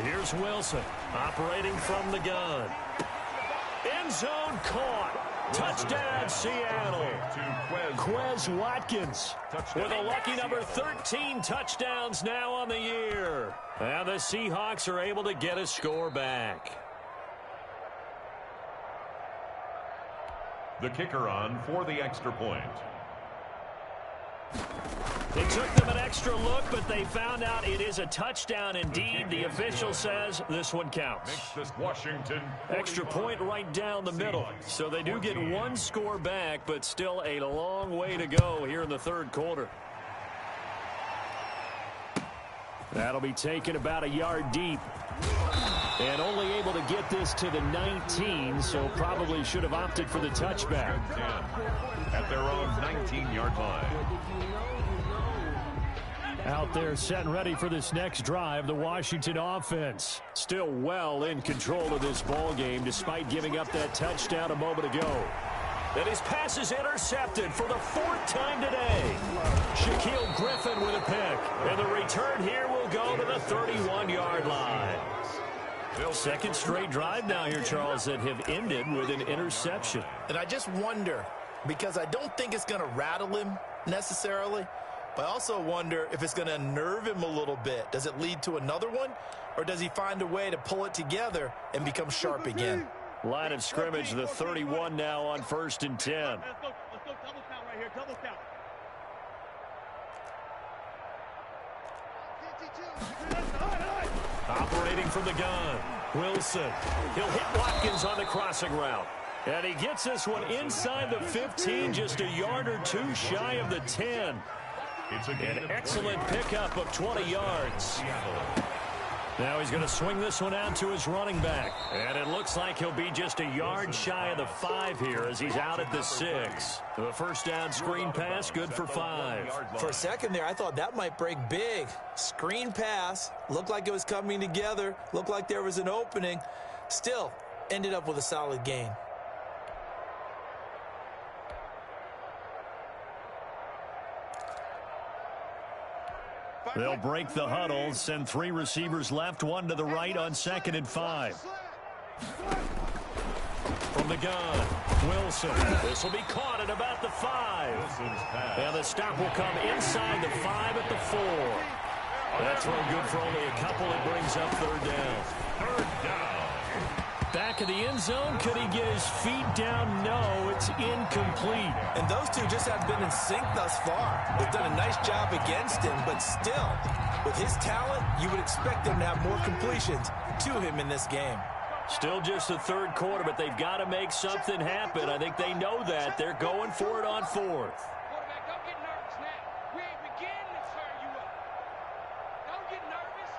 Here's Wilson operating from the gun. End zone caught. Touchdown, Seattle. Quez Watkins with a lucky number 13 touchdowns now on the year. And the Seahawks are able to get a score back. The kicker on for the extra point. It took them an extra look, but they found out it is a touchdown indeed. The official says this one counts. Makes this Washington Extra point right down the middle. So they do get one score back, but still a long way to go here in the third quarter. That'll be taken about a yard deep. And only able to get this to the 19, so probably should have opted for the touchback. At their own 19-yard line. Out there set and ready for this next drive, the Washington offense. Still well in control of this ball game despite giving up that touchdown a moment ago. And his pass is intercepted for the fourth time today. Shaquille Griffin with a pick. And the return here will go to the 31-yard line. Second straight drive now here, Charles, that have ended with an interception. And I just wonder, because I don't think it's going to rattle him necessarily, but I also wonder if it's going to unnerve him a little bit. Does it lead to another one, or does he find a way to pull it together and become sharp again? Line of scrimmage, the 31 now on 1st and 10. Let's go double count right here, double count. Operating from the gun, Wilson. He'll hit Watkins on the crossing route. And he gets this one inside the 15, just a yard or two shy of the 10. An excellent pickup of 20 yards. Now he's going to swing this one out to his running back. And it looks like he'll be just a yard shy of the 5 here as he's out at the 6. The first down screen pass, good for 5. For a second there, I thought that might break big. Screen pass, looked like it was coming together, looked like there was an opening. Still, ended up with a solid gain. They'll break the huddle, send 3 receivers left, 1 to the right on 2nd and 5. From the gun, Wilson. This will be caught at about the 5. And the stop will come inside the 5 at the 4. That throw good for only a couple. It brings up 3rd down. 3rd down. Back of the end zone. Could he get his feet down? No, it's incomplete. And those two just have been in sync thus far. They've done a nice job against him, but still, with his talent, you would expect them to have more completions to him in this game. Still just the 3rd quarter, but they've got to make something happen. I think they know that. They're going for it on 4th. Quarterback, don't get nervous now. We ain't beginning to turn you up. Don't get nervous.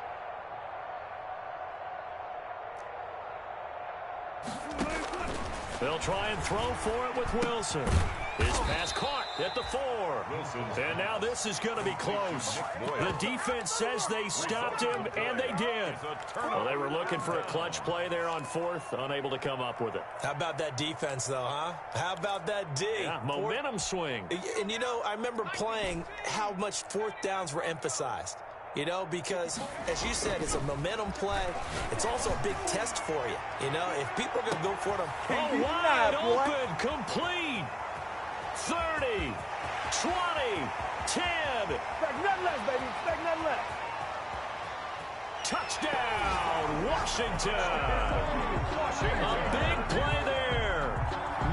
They'll try and throw for it with Wilson. His pass caught at the 4. And now this is going to be close. The defense says they stopped him, and they did. Well, they were looking for a clutch play there on 4th, unable to come up with it. How about that defense, though, huh? How about that D? Yeah, momentum swing. And, you know, I remember playing how much 4th downs were emphasized. You know, because, as you said, it's a momentum play. It's also a big test for you. You know, if people are going to go for it, oh, wide open, complete. 30, 20, 10. Expect nothing less, baby. Expect nothing less. Touchdown, Washington. A big play there.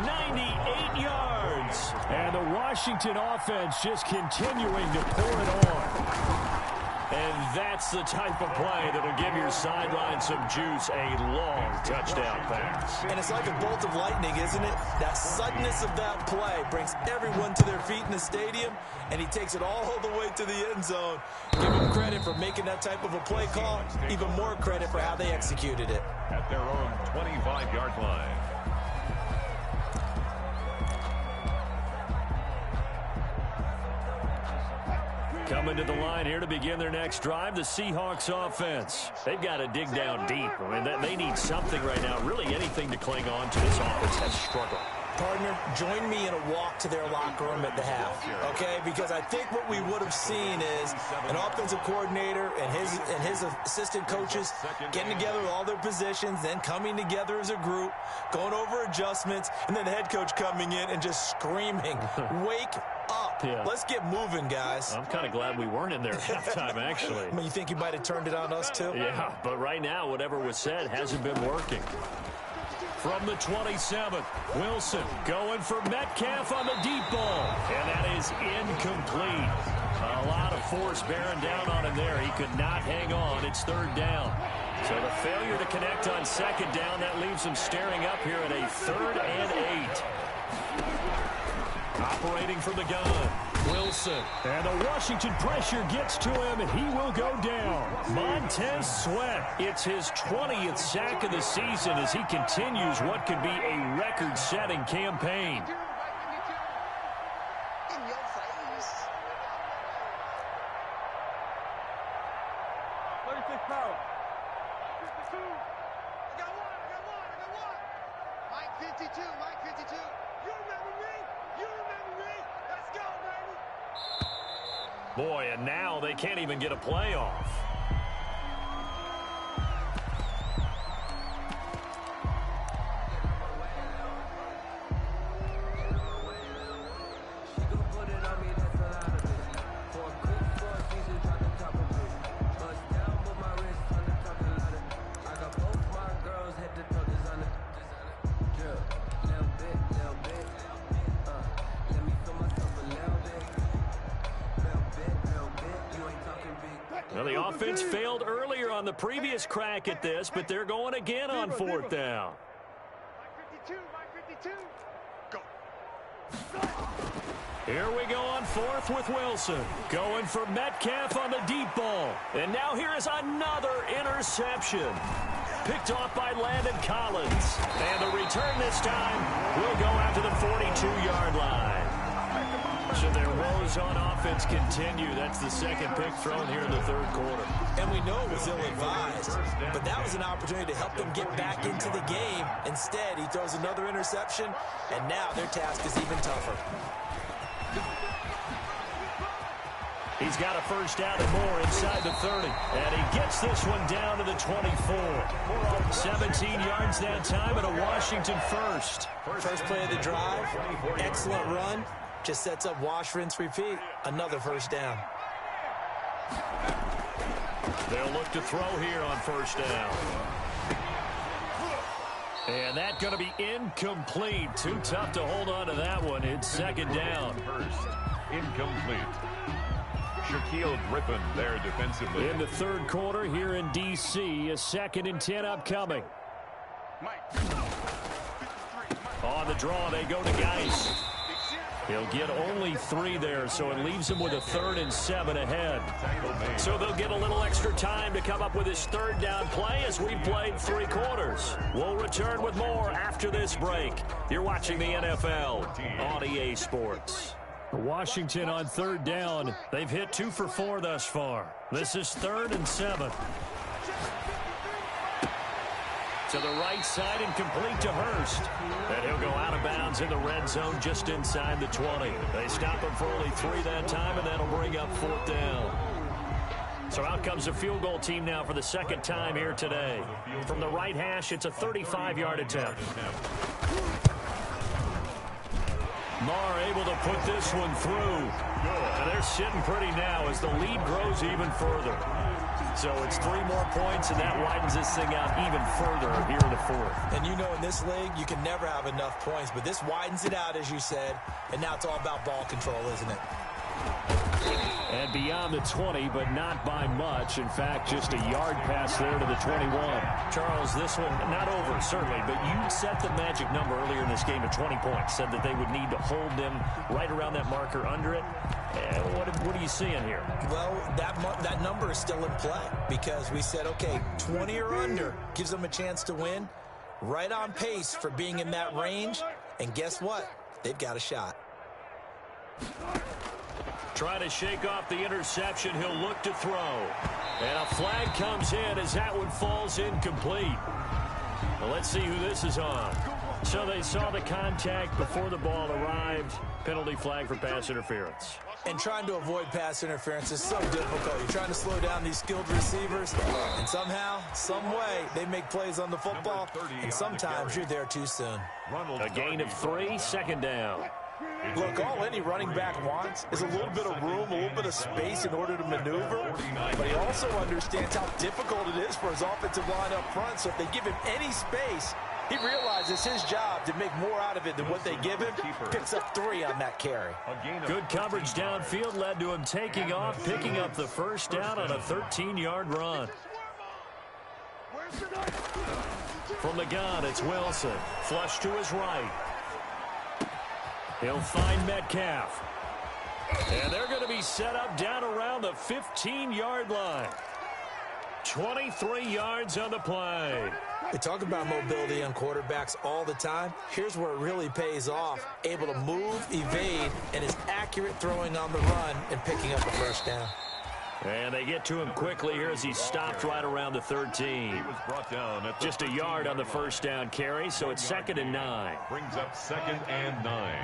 98 yards. And the Washington offense just continuing to pour it on. And that's the type of play that'll give your sideline some juice, a long touchdown pass. And it's like a bolt of lightning, isn't it? That suddenness of that play brings everyone to their feet in the stadium, and he takes it all the way to the end zone. Give him credit for making that type of a play call, even more credit for how they executed it. At their own 25-yard line. Coming to the line here to begin their next drive, the Seahawks offense. They've got to dig down deep. I mean, they need something right now, really anything to cling on to. This offense has struggled. partner, join me in a walk to their locker room at the half, okay? Because I think what we would have seen is an offensive coordinator and his assistant coaches getting together with all their positions, then coming together as a group, going over adjustments, and then the head coach coming in and just screaming, wake up. Yeah. Let's get moving, guys. I'm kind of glad we weren't in there at halftime, actually. I mean, you think you might have turned it on us, too? Yeah, but right now, whatever was said hasn't been working. From the 27th, Wilson going for Metcalf on the deep ball. And that is incomplete. A lot of force bearing down on him there. He could not hang on. It's third down. So the failure to connect on second down, that leaves him staring up here at a 3rd and 8. Operating from the gun, Wilson. And the Washington pressure gets to him, and he will go down. Montez Sweat. It's his 20th sack of the season as he continues what could be a record-setting campaign. Boy, and now they can't even get a play off. Well, the offense failed earlier on the previous crack at this, but they're going again on 4th down. Here we go on 4th with Wilson. Going for Metcalf on the deep ball. And now here is another interception. Picked off by Landon Collins. And the return this time will go out to the 42-yard line. So their woes on offense continue. That's the second pick thrown here in the 3rd quarter. And we know it was ill-advised, but that was an opportunity to help them get back into the game. Instead, he throws another interception, and now their task is even tougher. He's got a first down and more inside the 30. And he gets this one down to the 24. 17 yards that time and a Washington first. First play of the drive, excellent run. Just sets up wash, rinse, repeat. Another first down. They'll look to throw here on first down. And that's going to be incomplete. Too tough to hold on to that one. It's second down. First, incomplete. Shaquille Griffin there defensively. In the 3rd quarter here in D.C., a 2nd and 10 upcoming. On the draw, they go to Geis. He'll get only 3 there, so it leaves him with a 3rd and 7 ahead. So they'll get a little extra time to come up with his 3rd down play as we've played 3 quarters. We'll return with more after this break. You're watching the NFL on EA Sports. Washington on 3rd down. They've hit 2 for 4 thus far. This is 3rd and 7. To the right side and complete to Hurst. And he'll go out of bounds in the red zone just inside the 20. They stop him for only 3 that time, and that'll bring up 4th down. So out comes the field goal team now for the 2nd time here today. From the right hash, it's a 35-yard attempt. Marr able to put this one through. And they're sitting pretty now as the lead grows even further. So it's 3 more points, and that widens this thing out even further here in the 4th. And you know in this league, you can never have enough points, but this widens it out, as you said, and now it's all about ball control, isn't it? And beyond the 20, but not by much. In fact, just a yard pass there to the 21. Charles, this one, not over, certainly, but you set the magic number earlier in this game at 20 points. Said that they would need to hold them right around that marker under it. What are you seeing here? Well, that number is still in play because we said, okay, 20 or under gives them a chance to win. Right on pace for being in that range. And guess what? They've got a shot. Trying to shake off the interception. He'll look to throw. And a flag comes in as that one falls incomplete. Well, let's see who this is on. So they saw the contact before the ball arrived. Penalty flag for pass interference. And trying to avoid pass interference is so difficult. You're trying to slow down these skilled receivers, and somehow, some way, they make plays on the football, and sometimes you're there too soon. A gain of 3, second down. Look, all any running back wants is a little bit of room, a little bit of space in order to maneuver, but he also understands how difficult it is for his offensive line up front, so if they give him any space, he realizes his job to make more out of it than what they give him. Picks up 3 on that carry. Good coverage downfield led to him taking off, picking up the first down on a 13-yard run. From the gun, it's Wilson. Flush to his right. He'll find Metcalf. And they're going to be set up down around the 15-yard line. 23 yards on the play. We talk about mobility on quarterbacks all the time. Here's where it really pays off. Able to move, evade, and is accurate throwing on the run and picking up a first down. And they get to him quickly here as he stopped right around the 13. Just a yard on the first down carry, so it's 2nd and 9. Brings up 2nd and 9.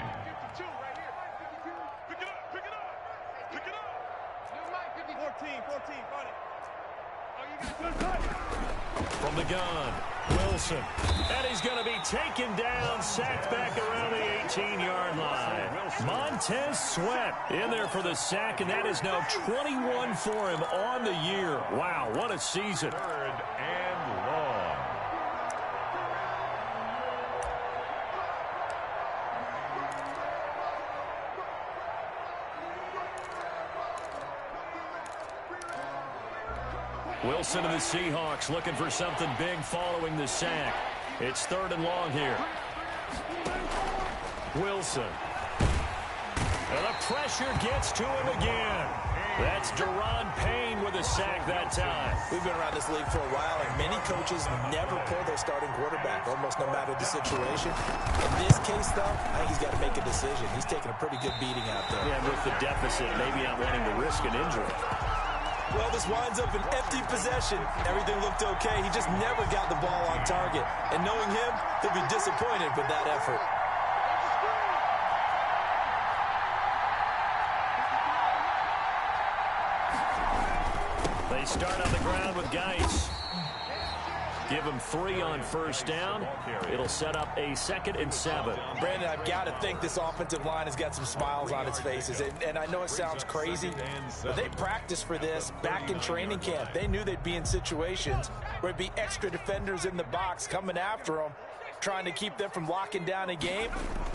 From the gun, Wilson. And he's going to be taken down, sacked back around the 18-yard line. Montez Sweat in there for the sack, and that is now 21 for him on the year. Wow, what a season. 3rd and long. Wilson and the Seahawks looking for something big following the sack. It's 3rd and long here. Wilson. And the pressure gets to him again. That's Daron Payne with a sack that time. We've been around this league for a while, and many coaches never pull their starting quarterback, almost no matter the situation. In this case, though, I think he's got to make a decision. He's taking a pretty good beating out there. Yeah, with the deficit, maybe not wanting to risk an injury. Well, this winds up an empty possession. Everything looked okay. He just never got the ball on target. And knowing him, he'll be disappointed with that effort. They start on the ground with Geis. Give him 3 on first down. It'll set up a 2nd and 7. Brandon, I've got to think this offensive line has got some smiles on its faces. And I know it sounds crazy, but they practiced for this back in training camp. They knew they'd be in situations where it'd be extra defenders in the box coming after them, trying to keep them from locking down a game.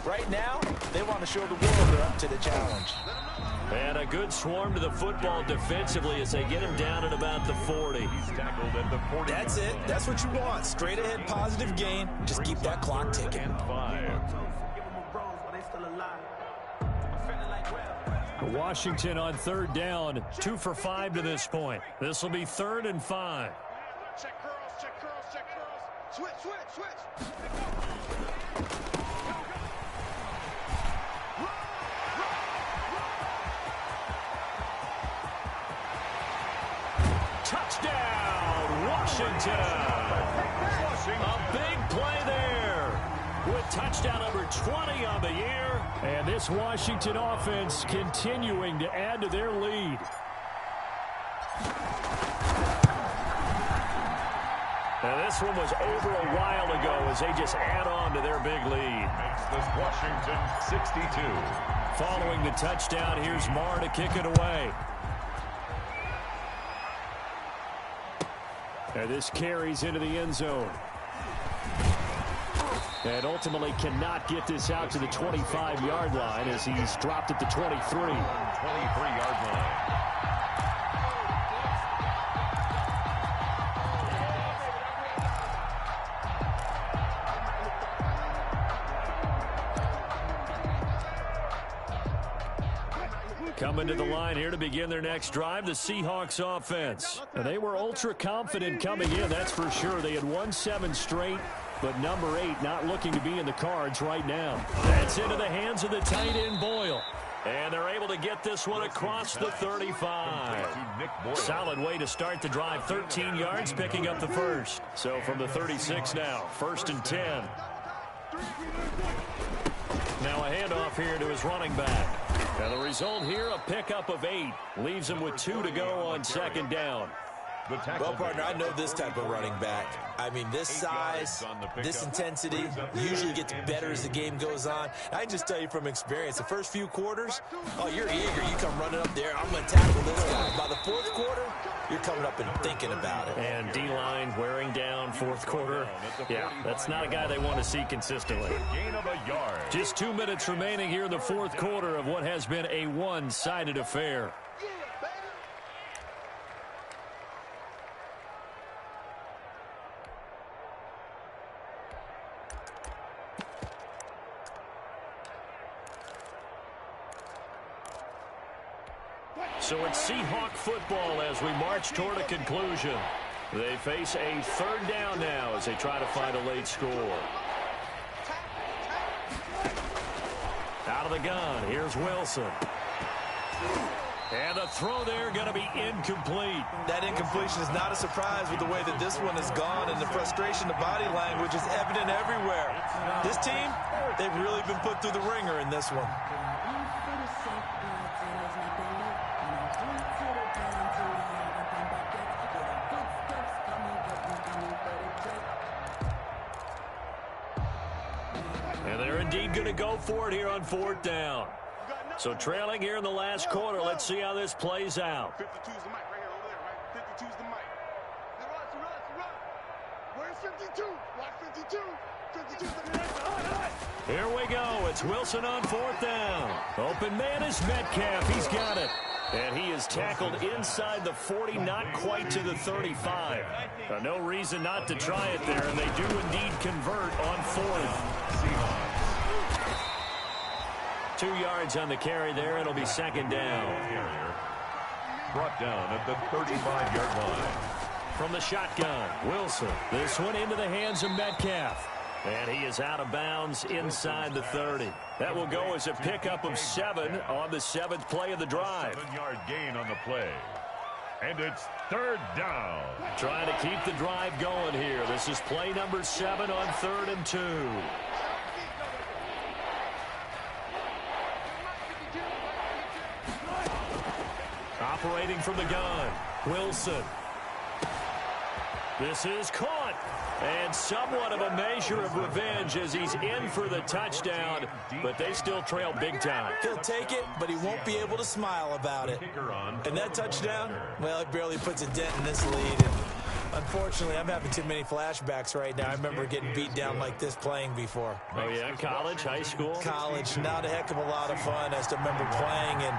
Right now, they want to show the world they're up to the challenge. And a good swarm to the football defensively as they get him down at about the 40. He's tackled at the 40. That's it. That's what you want. Straight ahead positive gain. Just keep that clock ticking. And 5. Washington on 3rd down. 2 for 5 to this point. This will be 3rd and 5. Check curls, check curls, check curls. Switch, switch, switch. Touchdown, Washington. A big play there with touchdown number 20 on the year. And this Washington offense continuing to add to their lead. And this one was over a while ago as they just add on to their big lead. Makes this Washington 62. Following the touchdown, here's Marr to kick it away. And this carries into the end zone. And ultimately cannot get this out to the 25-yard line as he's dropped at the 23. 23-yard line. Coming to the line here to begin their next drive, the Seahawks offense. And they were ultra confident coming in, that's for sure. They had won 7 straight, but number 8 not looking to be in the cards right now. That's into the hands of the tight end Boyle. And they're able to get this one across the 35. Solid way to start the drive. 13 yards, picking up the first. So from the 36 now, 1st and 10. Now a handoff here to his running back. And the result here, a pickup of 8. Leaves him with 2 to go on second down. Well, partner, I know this type of running back. I mean, this size, this intensity usually gets better as the game goes on. I can just tell you from experience, the first few quarters, oh, you're eager. You come running up there, I'm going to tackle this guy. By the fourth quarter, you're coming up and thinking about it. And D-line wearing down fourth quarter. Yeah, that's not a guy they want to see consistently. Gain of a yard. Just 2 minutes remaining here in the fourth quarter of what has been a one-sided affair. So it's Seahawk football as we march toward a conclusion. They face a third down now as they try to find a late score. Out of the gun, here's Wilson. And the throw there going to be incomplete. That incompletion is not a surprise with the way that this one has gone, and the frustration, the body language is evident everywhere. This team, they've really been put through the ringer in this one. And they're indeed going to go for it here on fourth down. So trailing here in the last quarter. Let's see how this plays out. 52's the mic right here, over there, right? 52's the mic. Run. Where's 52? Watch 52. 52's the mic. Here we go. It's Wilson on fourth down. Open man is Metcalf. He's got it. And he is tackled inside the 40, not quite to the 35. No reason not to try it there, and they do indeed convert on fourth. 2 yards on the carry there. It'll be second down. Brought down at the 35-yard line. From the shotgun, Wilson. This one into the hands of Metcalf. And he is out of bounds inside the 30. That will go as a pickup of 7 on the 7th play of the drive. 7-yard gain on the play. And it's third down. Trying to keep the drive going here. This is play number 7 on 3rd and 2. Operating from the gun, Wilson. This is caught. And somewhat of a measure of revenge as he's in for the touchdown, but they still trail big time. He'll take it, but he won't be able to smile about it. And that touchdown, well, it barely puts a dent in this lead. And unfortunately, I'm having too many flashbacks right now. I remember getting beat down like this playing before. Oh, yeah? College, high school? College. Not a heck of a lot of fun. I still remember playing and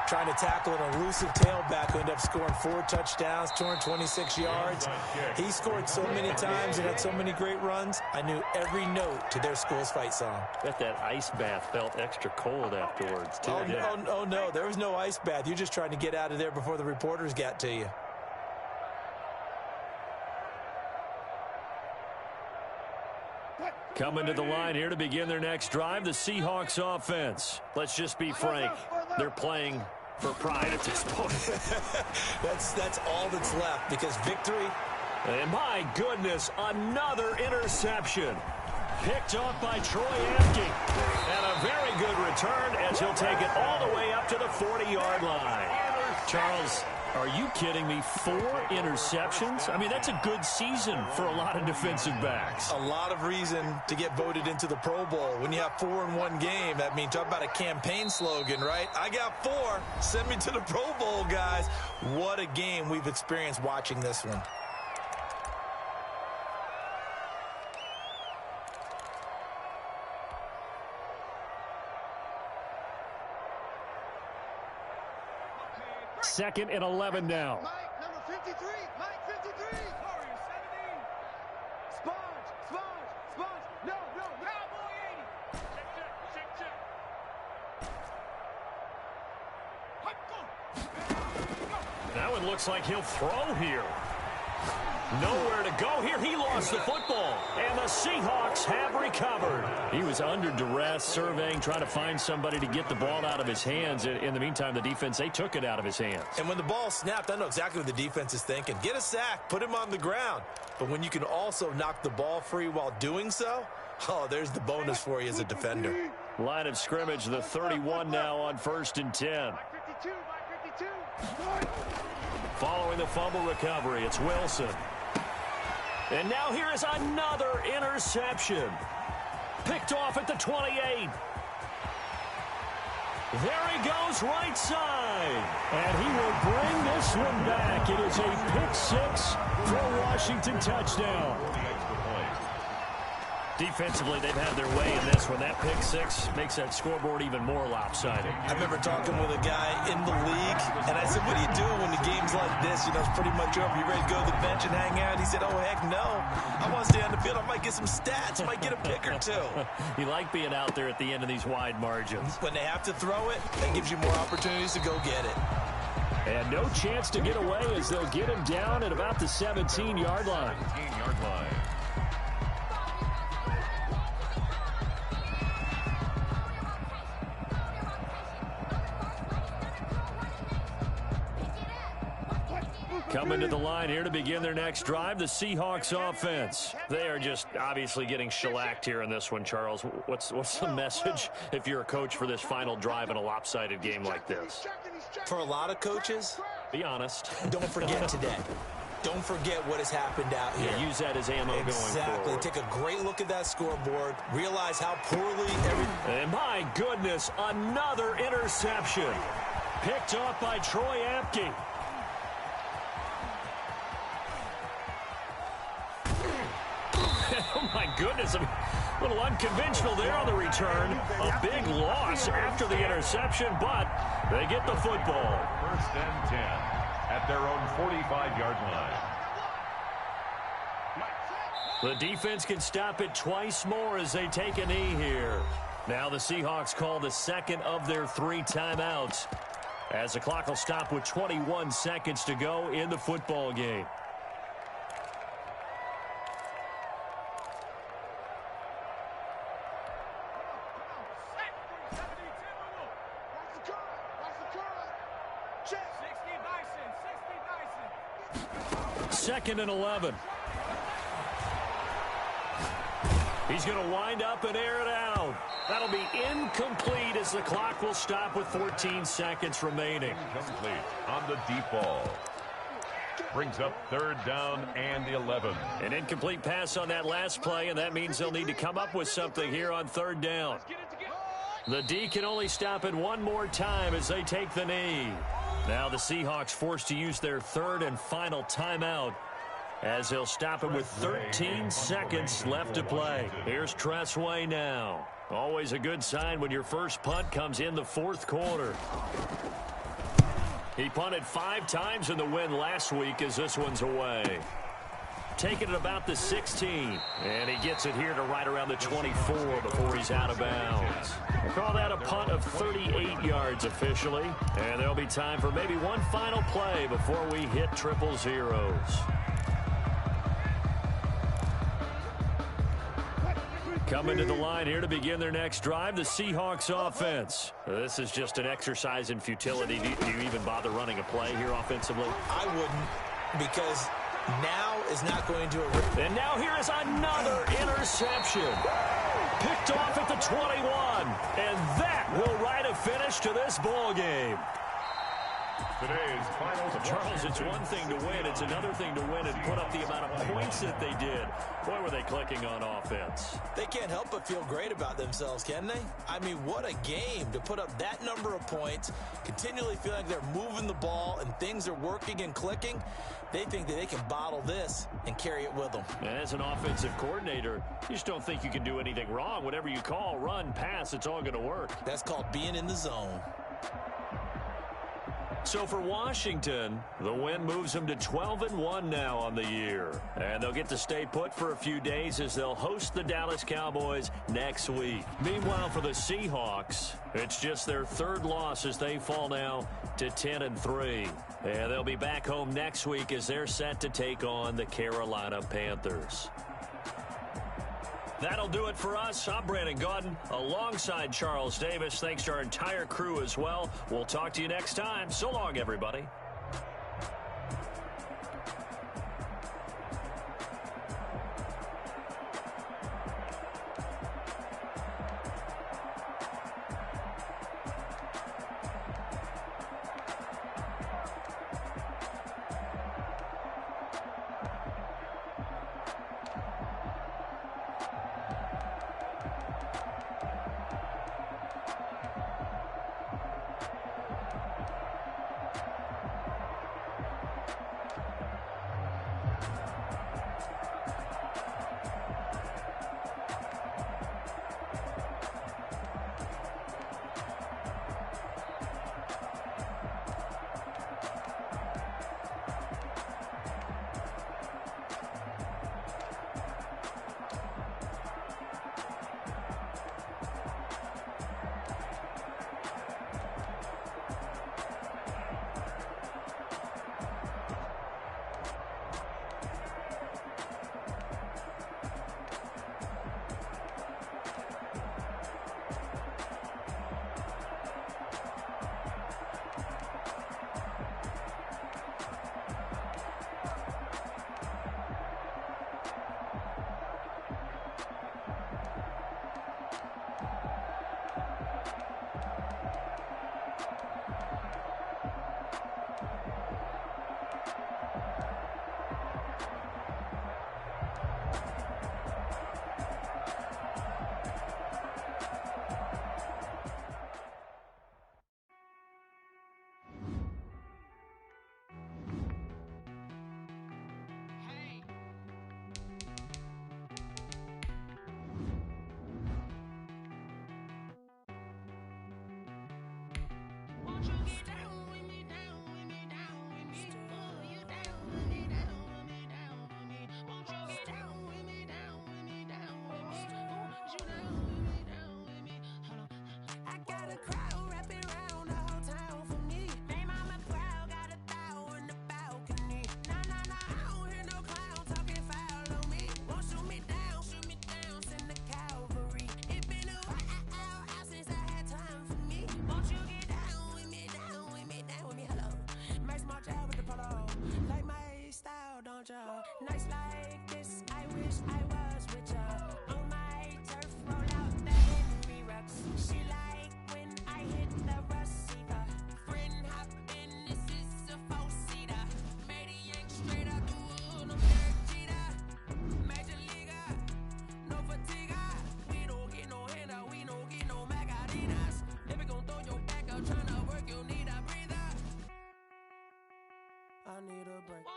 trying to tackle an elusive tailback who ended up scoring 4 touchdowns, 226 yards. He scored so many times and had so many great runs. I knew every note to their school's fight song. Bet that ice bath felt extra cold afterwards, too. Oh, no, there was no ice bath. You're just trying to get out of there before the reporters got to you. Coming to the line here to begin their next drive, the Seahawks offense. Let's just be frank. They're playing for pride at this point. That's all that's left, because victory. And my goodness, another interception. Picked off by Troy Apke. And a very good return as he'll take it all the way up to the 40-yard line. Charles, are you kidding me? 4 interceptions? I mean, that's a good season for a lot of defensive backs. A lot of reason to get voted into the Pro Bowl. When you have 4 in one game, that means talk about a campaign slogan, right? I got 4. Send me to the Pro Bowl, guys. What a game we've experienced watching this one. Second and 11 now. Mike, number 53. Mike, 53. Warrior 17. Sponge. No. Cowboy 80. Check. That one looks like he'll throw here. Nowhere to go here. He lost the football. And the Seahawks have recovered. He was under duress, surveying, trying to find somebody to get the ball out of his hands. In the meantime, the defense, they took it out of his hands. And when the ball snapped, I know exactly what the defense is thinking. Get a sack, put him on the ground. But when you can also knock the ball free while doing so, Oh, there's the bonus for you as a defender. Line of scrimmage, the 31 now on 1st and 10. Following the fumble recovery, it's Wilson. And now here is another interception. Picked off at the 28. There he goes, right side. And he will bring this one back. It is a pick six for Washington touchdown. Defensively, they've had their way in this one. That pick six makes that scoreboard even more lopsided. I remember talking with a guy in the league, and I said, what do you do when the game's like this? You know, it's pretty much over. You ready to go to the bench and hang out? He said, oh, heck no. I want to stay on the field. I might get some stats. I might get a pick or two. You like being out there at the end of these wide margins. When they have to throw it, that gives you more opportunities to go get it. And no chance to get away as they'll get him down at about the 17-yard line. 17-yard line. Coming to the line here to begin their next drive, the Seahawks offense. They are just obviously getting shellacked here in this one, Charles. What's the message if you're a coach for this final drive in a lopsided game like this? For a lot of coaches, be honest. Don't forget today. Don't forget what has happened out here. Yeah, use that as ammo going forward. Take a great look at that scoreboard. Realize how poorly everything... And my goodness, another interception. Picked off by Troy Apke. Oh, my goodness. A little unconventional there on the return. A big loss after the interception, but they get the football. 1st and 10 at their own 45-yard line. The defense can stop it twice more as they take a knee here. Now the Seahawks call the second of their 3 timeouts as the clock will stop with 21 seconds to go in the football game. Second and 11. He's going to wind up and air it out. That'll be incomplete as the clock will stop with 14 seconds remaining. Incomplete on the deep ball. Brings up 3rd down and 11. An incomplete pass on that last play, and that means they'll need to come up with something here on 3rd down. The D can only stop it one more time as they take the knee. Now the Seahawks forced to use their 3rd and final timeout as they'll stop it with 13 seconds left to play. Here's Tressway now. Always a good sign when your first punt comes in the 4th quarter. He punted 5 times in the win last week as this one's away. Taking it about the 16, and he gets it here to right around the 24 before he's out of bounds. We'll call that a punt of 38 yards officially, and there'll be time for maybe one final play before we hit triple zeros. Coming to the line here to begin their next drive, the Seahawks offense. This is just an exercise in futility. Do you even bother running a play here offensively? I wouldn't, because now is not going to... And now here is another interception. Picked off at the 21. And that will write a finish to this ball game. Today's finals. Charles, it's one thing to win. It's another thing to win and put up the amount of points that they did. Boy, were they clicking on offense. They can't help but feel great about themselves, can they? I mean, what a game to put up that number of points, continually feel like they're moving the ball and things are working and clicking. They think that they can bottle this and carry it with them. And as an offensive coordinator, you just don't think you can do anything wrong. Whatever you call, run, pass, it's all going to work. That's called being in the zone. So for Washington, the win moves them to 12-1 now on the year. And they'll get to stay put for a few days as they'll host the Dallas Cowboys next week. Meanwhile, for the Seahawks, it's just their 3rd loss as they fall now to 10-3. And they'll be back home next week as they're set to take on the Carolina Panthers. That'll do it for us. I'm Brandon Gaudin alongside Charles Davis. Thanks to our entire crew as well. We'll talk to you next time. So long, everybody.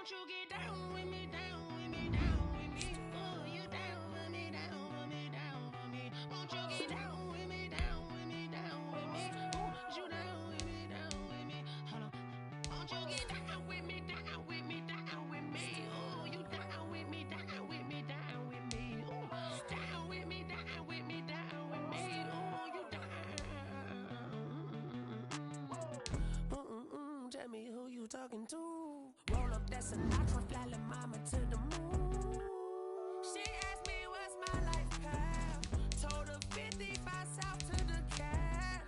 Won't you get down with me, down with me, down with me? Oh, you down with me, down with me, down with me. Won't you get down with me, down with me, down with me? Oh, you down with me, down with me. Hold on. Won't you get down with me, down with me, down with me? Oh, you down with me, down with me, down with me. Oh, down with me, down with me, down with me. Oh, you down. Tell me who you talking to. Roll up that Sinatra, fly la mama to the moon. She asked me what's my life path. Told her 55 south to the cab.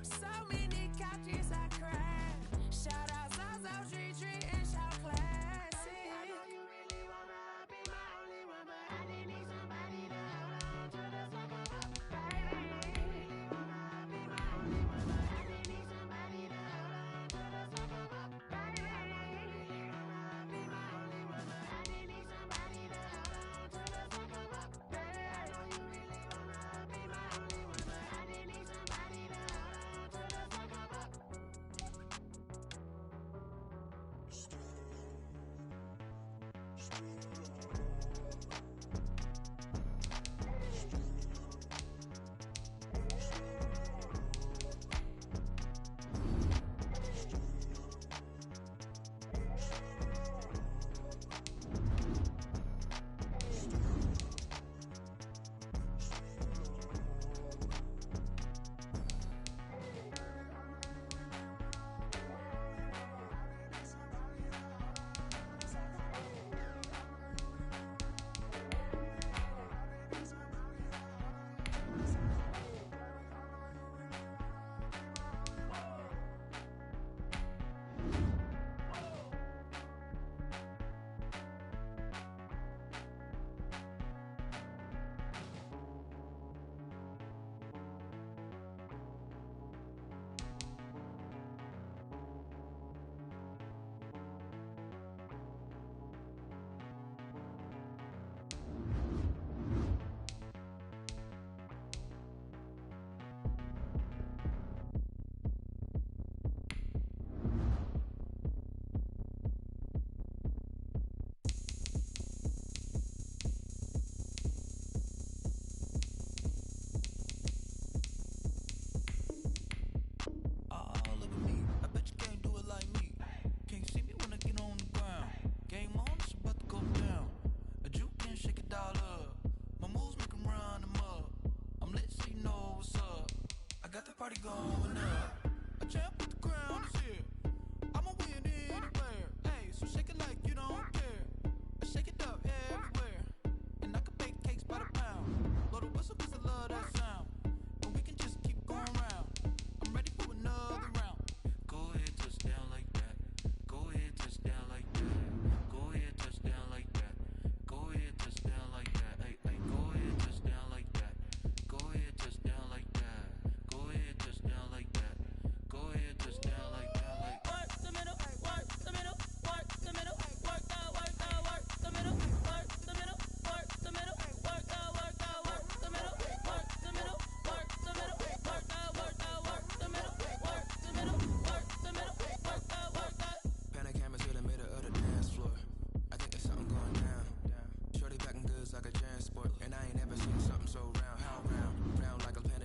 So many couches I cried. Shout out South Street and shout classic. I know you really wanna be my only one, but I didn't need somebody to hold on to the second up, baby. I know you really wanna be my only one, but I didn't need somebody to hold on to the second up, baby. I know you really wanna be my only one, but I didn't need somebody to hold on to the second up, baby. I know you really wanna be my only one, but I didn't need somebody to hold on to the second up. Look at me. I bet you can't do it like me. Can't see me when I get on the ground. Game on, it's about to go down. A juke can shake it all up. My moves make 'em run them up. I'm lit so you know what's up. I got the party going up. A champ with the crown is here. I'ma win anywhere. Hey, so shake it like you don't care. I shake it up everywhere. And I can bake cakes by the pound. Blow the whistle 'cause I love that sound. And we can just keep going round. I'm ready for another round. Go ahead, touch down like that. Go ahead, touch down like that. Go ahead, touch down like that. Go ahead, touch down like that. Hey, hey, go ahead, touch down like that. Go ahead, touch down like that. Go ahead, touch down like that. Go ahead, touch down like that. Like work the middle, work the middle, work the middle, work the middle, work the middle, work the middle, work the middle, work the middle, work the middle, work the middle, work the middle, work the middle, work the middle, work the middle, work the. Pan a camera to the middle of the dance floor. I think there's something going down. Shorty packing goods like a transport, and I ain't never seen something so round. How round? Round like a planet